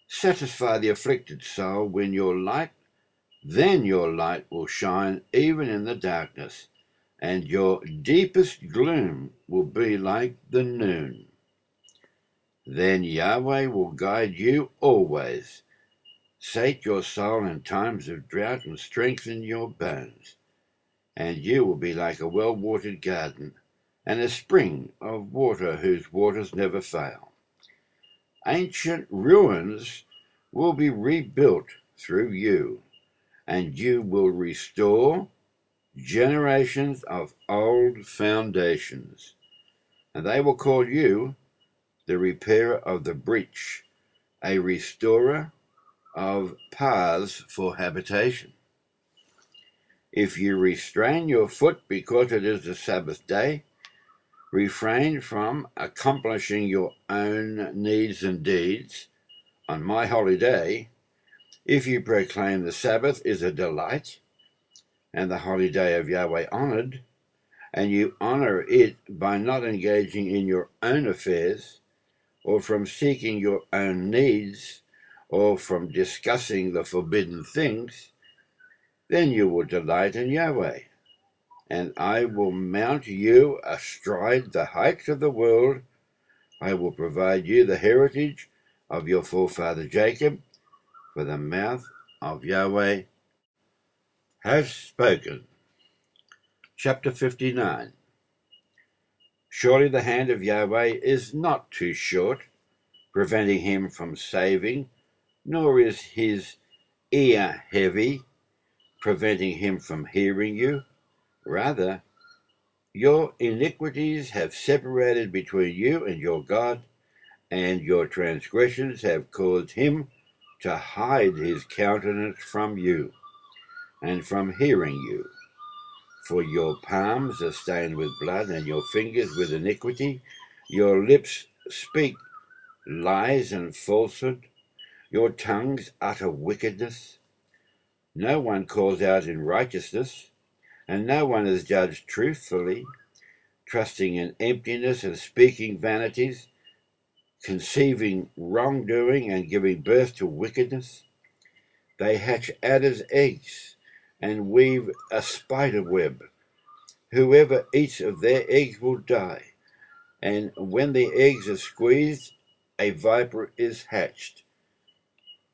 satisfy the afflicted soul then your light will shine even in the darkness, and your deepest gloom will be like the noon. Then Yahweh will guide you always, sate your soul in times of drought, and strengthen your bones. And you will be like a well-watered garden, and a spring of water whose waters never fail. Ancient ruins will be rebuilt through you, and you will restore generations of old foundations. And they will call you the repairer of the breach, a restorer of paths for habitation. If you restrain your foot because it is the Sabbath day, refrain from accomplishing your own needs and deeds on my holy day. If you proclaim the Sabbath is a delight, and the holy day of Yahweh honored, and you honor it by not engaging in your own affairs, or from seeking your own needs, or from discussing the forbidden things, then you will delight in Yahweh, and I will mount you astride the heights of the world. I will provide you the heritage of your forefather Jacob, for the mouth of Yahweh has spoken. Chapter 59. Surely the hand of Yahweh is not too short, preventing him from saving, nor is his ear heavy, preventing him from hearing you. Rather, your iniquities have separated between you and your God, and your transgressions have caused him to hide his countenance from you and from hearing you. For your palms are stained with blood, and your fingers with iniquity. Your lips speak lies and falsehood. Your tongues utter wickedness. No one calls out in righteousness, and no one is judged truthfully, trusting in emptiness and speaking vanities, conceiving wrongdoing and giving birth to wickedness. They hatch adders' eggs and weave a spider web. Whoever eats of their eggs will die, and when the eggs are squeezed, a viper is hatched.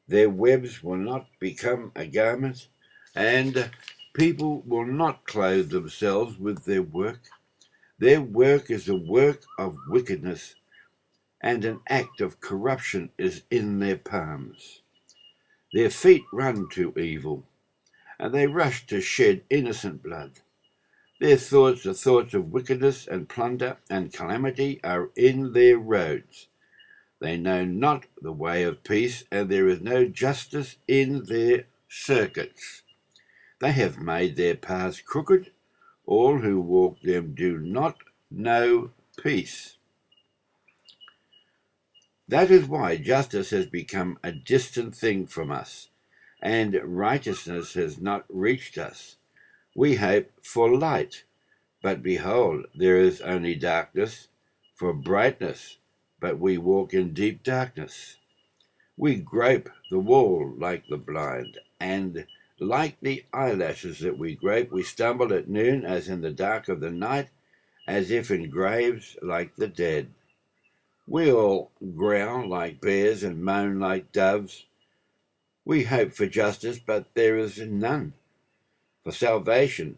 Their webs will not become a garment, and people will not clothe themselves with their work. Their work is a work of wickedness, and an act of corruption is in their palms. Their feet run to evil, and they rush to shed innocent blood. Their thoughts are thoughts of wickedness, and plunder and calamity are in their roads. They know not the way of peace, and there is no justice in their circuits. They have made their paths crooked. All who walk them do not know peace. That is why justice has become a distant thing from us, and righteousness has not reached us. We hope for light, but behold, there is only darkness, for brightness, but we walk in deep darkness. We grope the wall like the blind, and like the eyelashes that we grope, we stumble at noon as in the dark of the night, as if in graves like the dead. We all growl like bears and moan like doves. We hope for justice, but there is none, for salvation,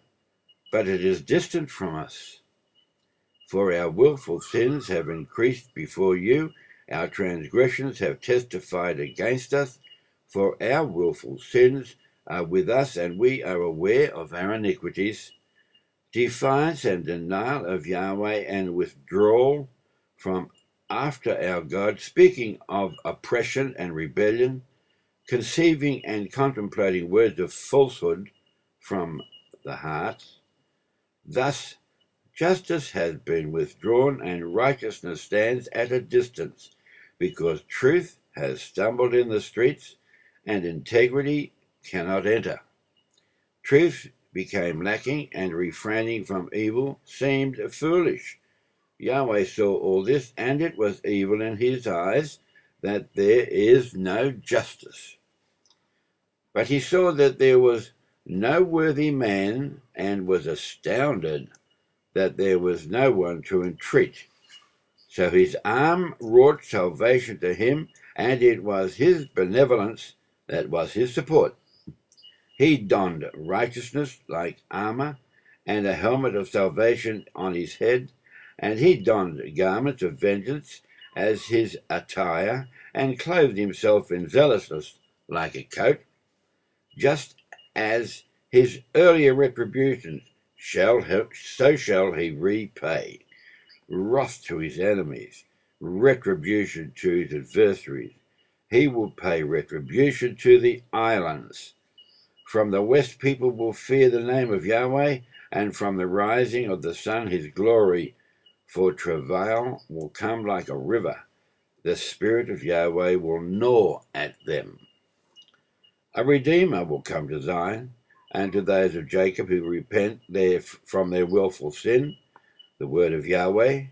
but it is distant from us. For our wilful sins have increased before you, our transgressions have testified against us, for our wilful sins are with us, and we are aware of our iniquities. Defiance and denial of Yahweh and withdrawal from after our God, speaking of oppression and rebellion, conceiving and contemplating words of falsehood from the heart. Thus justice has been withdrawn, and righteousness stands at a distance, because truth has stumbled in the streets, and integrity cannot enter. Truth became lacking, and refraining from evil seemed foolish. Yahweh saw all this, and it was evil in his eyes that there is no justice. But he saw that there was no worthy man, and was astounded that there was no one to entreat. So his arm wrought salvation to him, and it was his benevolence that was his support. He donned righteousness like armor, and a helmet of salvation on his head, and he donned garments of vengeance as his attire, and clothed himself in zealousness like a coat, just as his earlier retributions so shall he repay. Wrath to his enemies, retribution to his adversaries. He will pay retribution to the islands. From the west people will fear the name of Yahweh, and from the rising of the sun his glory. For travail will come like a river. The Spirit of Yahweh will gnaw at them. A Redeemer will come to Zion, and to those of Jacob who repent from their wilful sin, the word of Yahweh.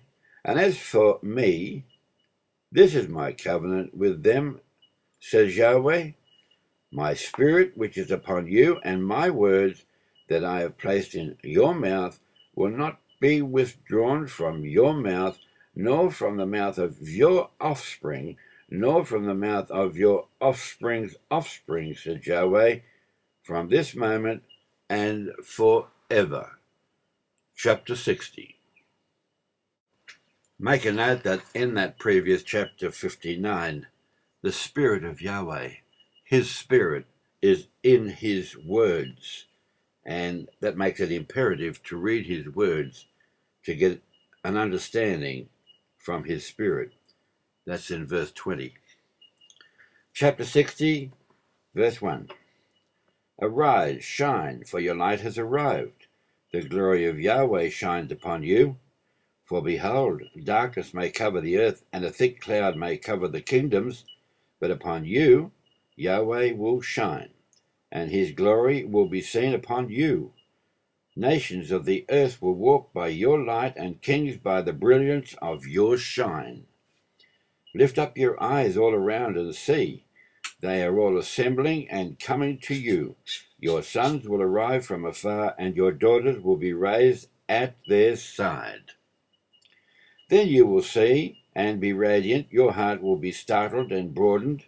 And as for me, this is my covenant with them, says Yahweh. My spirit which is upon you, and my words that I have placed in your mouth, will not be withdrawn from your mouth, nor from the mouth of your offspring, nor from the mouth of your offspring's offspring, said Yahweh, from this moment and forever. Chapter 60. Make a note that in that previous chapter 59, the Spirit of Yahweh, his Spirit, is in his words, and that makes it imperative to read his words to get an understanding from his Spirit. That's in verse 20. Chapter 60, verse 1. Arise, shine, for your light has arrived. The glory of Yahweh shines upon you. For behold, darkness may cover the earth, and a thick cloud may cover the kingdoms, but upon you Yahweh will shine, and his glory will be seen upon you. Nations of the earth will walk by your light, and kings by the brilliance of your shine. Lift up your eyes all around and see. They are all assembling and coming to you. Your sons will arrive from afar, and your daughters will be raised at their side. Then you will see and be radiant. Your heart will be startled and broadened,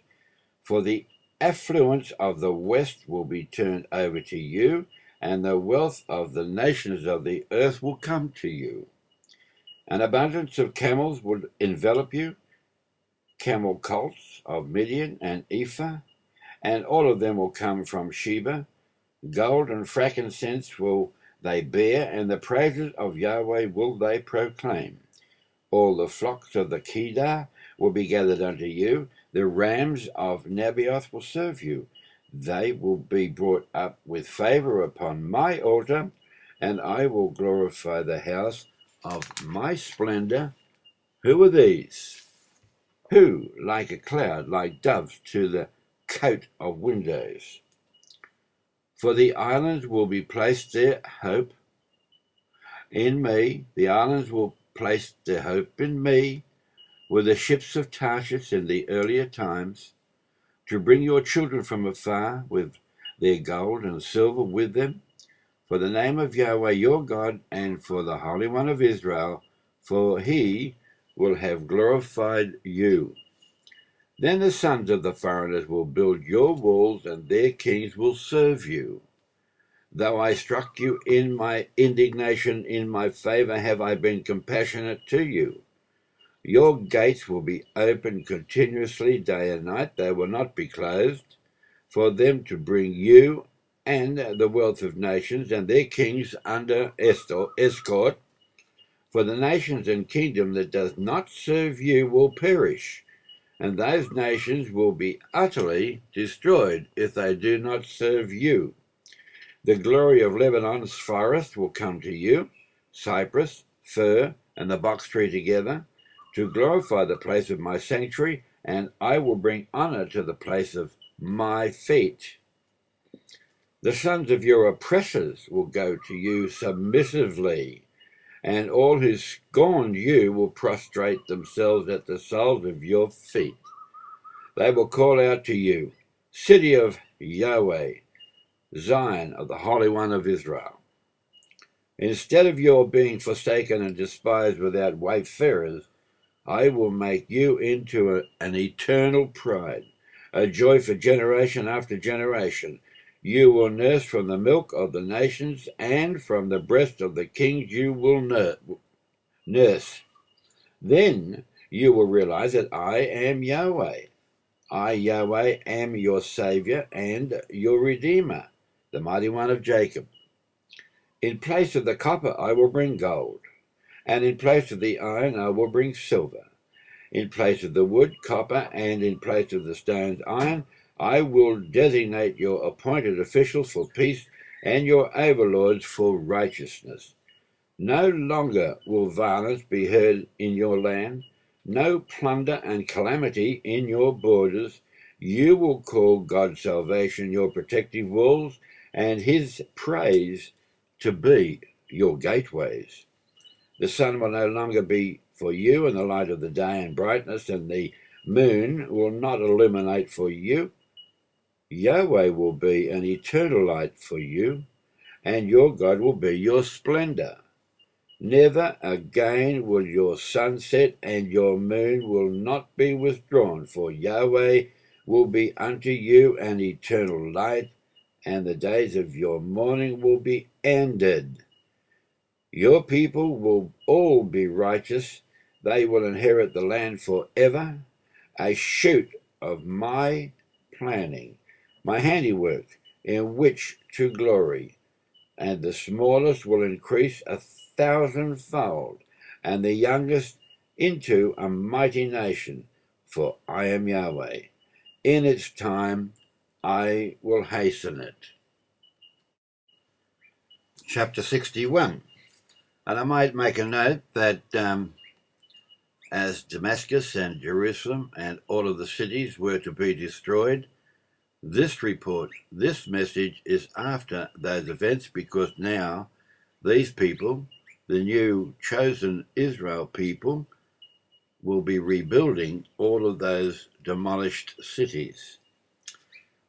for the affluence of the west will be turned over to you, and the wealth of the nations of the earth will come to you. An abundance of camels will envelop you, camel colts of Midian and Ephah, and all of them will come from Sheba. Gold and frankincense will they bear, and the praises of Yahweh will they proclaim. All the flocks of the Kedar will be gathered unto you. The rams of Nebaioth will serve you. They will be brought up with favor upon my altar, and I will glorify the house of my splendor. Who are these? Who, like a cloud, like doves to the coat of windows? For the islands will be placed their hope in me. The islands will place their hope in me, with the ships of Tarshish in the earlier times, to bring your children from afar with their gold and silver with them, for the name of Yahweh your God, and for the Holy One of Israel, for he will have glorified you. Then the sons of the foreigners will build your walls, and their kings will serve you. Though I struck you in my indignation, in my favor have I been compassionate to you. Your gates will be open continuously day and night. They will not be closed, for them to bring you and the wealth of nations and their kings under escort. For the nations and kingdom that does not serve you will perish, and those nations will be utterly destroyed if they do not serve you. The glory of Lebanon's forest will come to you, cypress, fir, and the box tree together, to glorify the place of my sanctuary, and I will bring honor to the place of my feet. The sons of your oppressors will go to you submissively, and all who scorned you will prostrate themselves at the soles of your feet. They will call out to you, City of Yahweh, Zion of the Holy One of Israel. Instead of your being forsaken and despised without wayfarers, I will make you into an eternal pride, a joy for generation after generation. You will nurse from the milk of the nations, and from the breast of the kings you will nurse. Then you will realize that I am Yahweh. I, Yahweh, am your Savior and your Redeemer, the Mighty One of Jacob. In place of the copper I will bring gold, and in place of the iron I will bring silver. In place of the wood, copper, and in place of the stones, iron, I will designate your appointed officials for peace and your overlords for righteousness. No longer will violence be heard in your land, no plunder and calamity in your borders. You will call God's salvation your protective walls, and his praise to be your gateways. The sun will no longer be for you in the light of the day and brightness, and the moon will not illuminate for you. Yahweh will be an eternal light for you, and your God will be your splendor. Never again will your sun set, and your moon will not be withdrawn, for Yahweh will be unto you an eternal light, and the days of your mourning will be ended. Your people will all be righteous. They will inherit the land forever, a shoot of my planning, my handiwork, in which to glory. And the smallest will increase 1,000-fold, and the youngest into a mighty nation, for I am Yahweh. In its time I will hasten it. Chapter 61. And I might make a note that as Damascus and Jerusalem and all of the cities were to be destroyed, this report, this message is after those events, because now these people, the new chosen Israel people, will be rebuilding all of those demolished cities.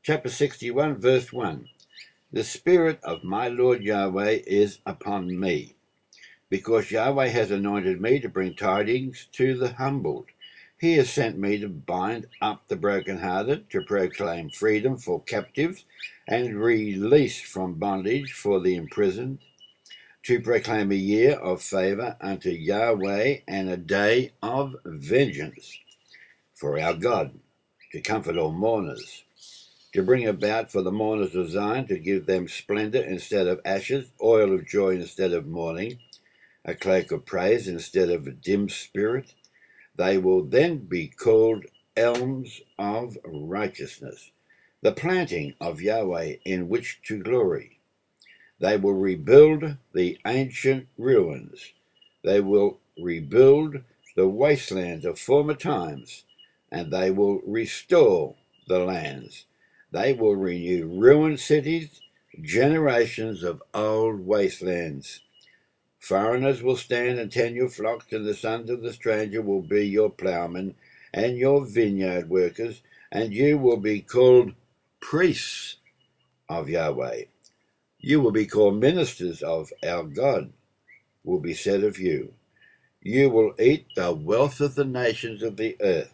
Chapter 61, verse 1. The Spirit of my Lord Yahweh is upon me, because Yahweh has anointed me to bring tidings to the humbled. He has sent me to bind up the brokenhearted, to proclaim freedom for captives, and release from bondage for the imprisoned, to proclaim a year of favour unto Yahweh, and a day of vengeance for our God, to comfort all mourners, to bring about for the mourners of Zion, to give them splendour instead of ashes, oil of joy instead of mourning, a cloak of praise instead of a dim spirit. They will then be called elms of righteousness, the planting of Yahweh in which to glory. They will rebuild the ancient ruins. They will rebuild the wastelands of former times, and they will restore the lands. They will renew ruined cities, generations of old wastelands. Foreigners will stand and tend your flocks, and the sons of the stranger will be your ploughmen and your vineyard workers, and you will be called priests of Yahweh. You will be called ministers of our God, will be said of you. You will eat the wealth of the nations of the earth,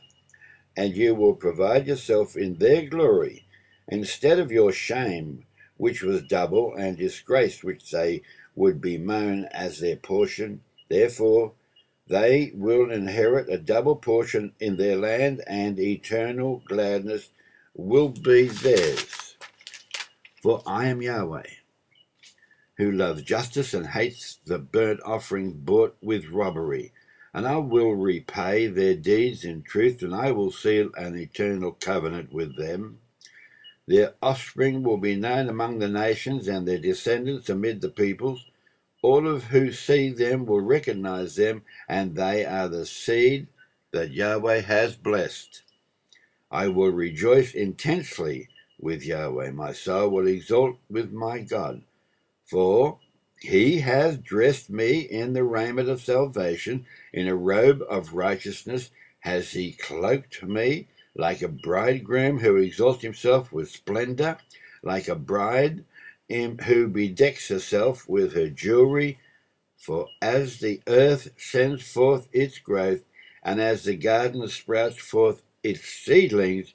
and you will provide yourself in their glory, instead of your shame, which was double, and disgrace, which they would bemoan as their portion. Therefore, they will inherit a double portion in their land, and eternal gladness will be theirs. For I am Yahweh, who loves justice and hates the burnt offering bought with robbery. And I will repay their deeds in truth, and I will seal an eternal covenant with them. Their offspring will be known among the nations, and their descendants amid the peoples. All of who see them will recognize them, and they are the seed that Yahweh has blessed. I will rejoice intensely with Yahweh. My soul will exult with my God. For he has dressed me in the raiment of salvation, in a robe of righteousness has he cloaked me, like a bridegroom who exalts himself with splendor, like a bride who bedecks herself with her jewelry. For as the earth sends forth its growth, and as the garden sprouts forth its seedlings,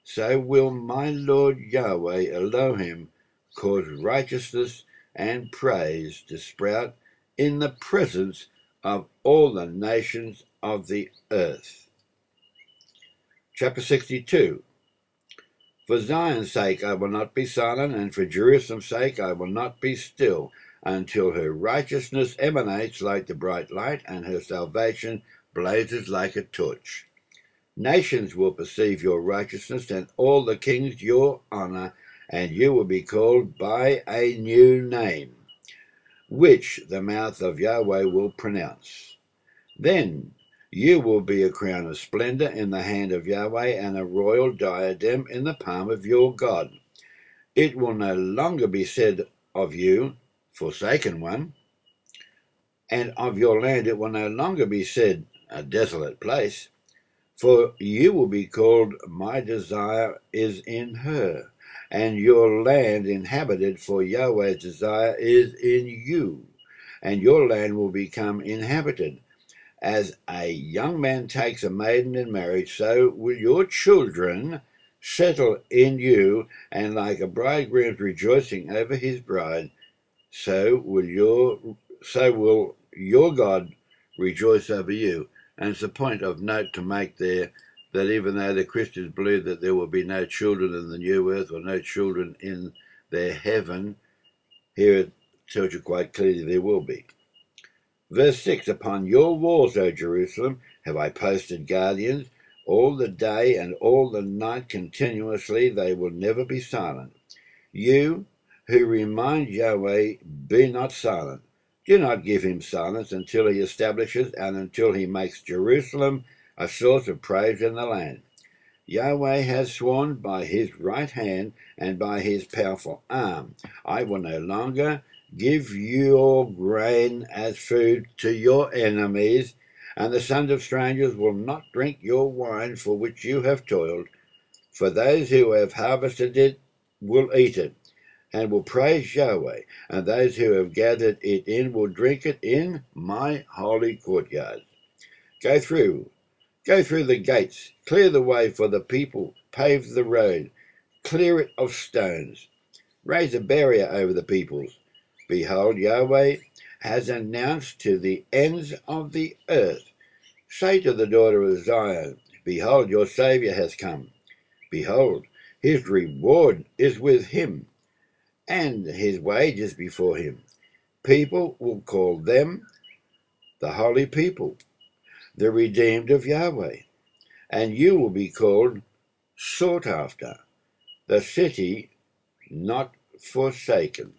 so will my Lord Yahweh Elohim cause righteousness and praise to sprout in the presence of all the nations of the earth. Chapter 62. For Zion's sake I will not be silent, and for Jerusalem's sake I will not be still, until her righteousness emanates like the bright light, and her salvation blazes like a torch. Nations will perceive your righteousness, and all the kings your honor, and you will be called by a new name, which the mouth of Yahweh will pronounce. Then you will be a crown of splendor in the hand of Yahweh, and a royal diadem in the palm of your God. It will no longer be said of you, forsaken one, and of your land it will no longer be said, a desolate place. For you will be called, my desire is in her, and your land inhabited, for Yahweh's desire is in you, and your land will become inhabited. As a young man takes a maiden in marriage, so will your children settle in you, and like a bridegroom rejoicing over his bride, so will your God rejoice over you. And it's a point of note to make there that even though the Christians believe that there will be no children in the new earth or no children in their heaven, here it tells you quite clearly there will be. Verse 6, upon your walls, O Jerusalem, have I posted guardians, all the day and all the night continuously, they will never be silent. You who remind Yahweh, be not silent. Do not give him silence until he establishes and until he makes Jerusalem a source of praise in the land. Yahweh has sworn by his right hand and by his powerful arm, I will no longer give your grain as food to your enemies, and the sons of strangers will not drink your wine for which you have toiled, for those who have harvested it will eat it, and will praise Yahweh, and those who have gathered it in will drink it in my holy courtyard. Go through the gates, clear the way for the people, pave the road, clear it of stones, raise a barrier over the peoples. Behold, Yahweh has announced to the ends of the earth. Say to the daughter of Zion, behold, your Saviour has come. Behold, his reward is with him, and his wages before him. People will call them the holy people, the redeemed of Yahweh, and you will be called sought after, the city not forsaken.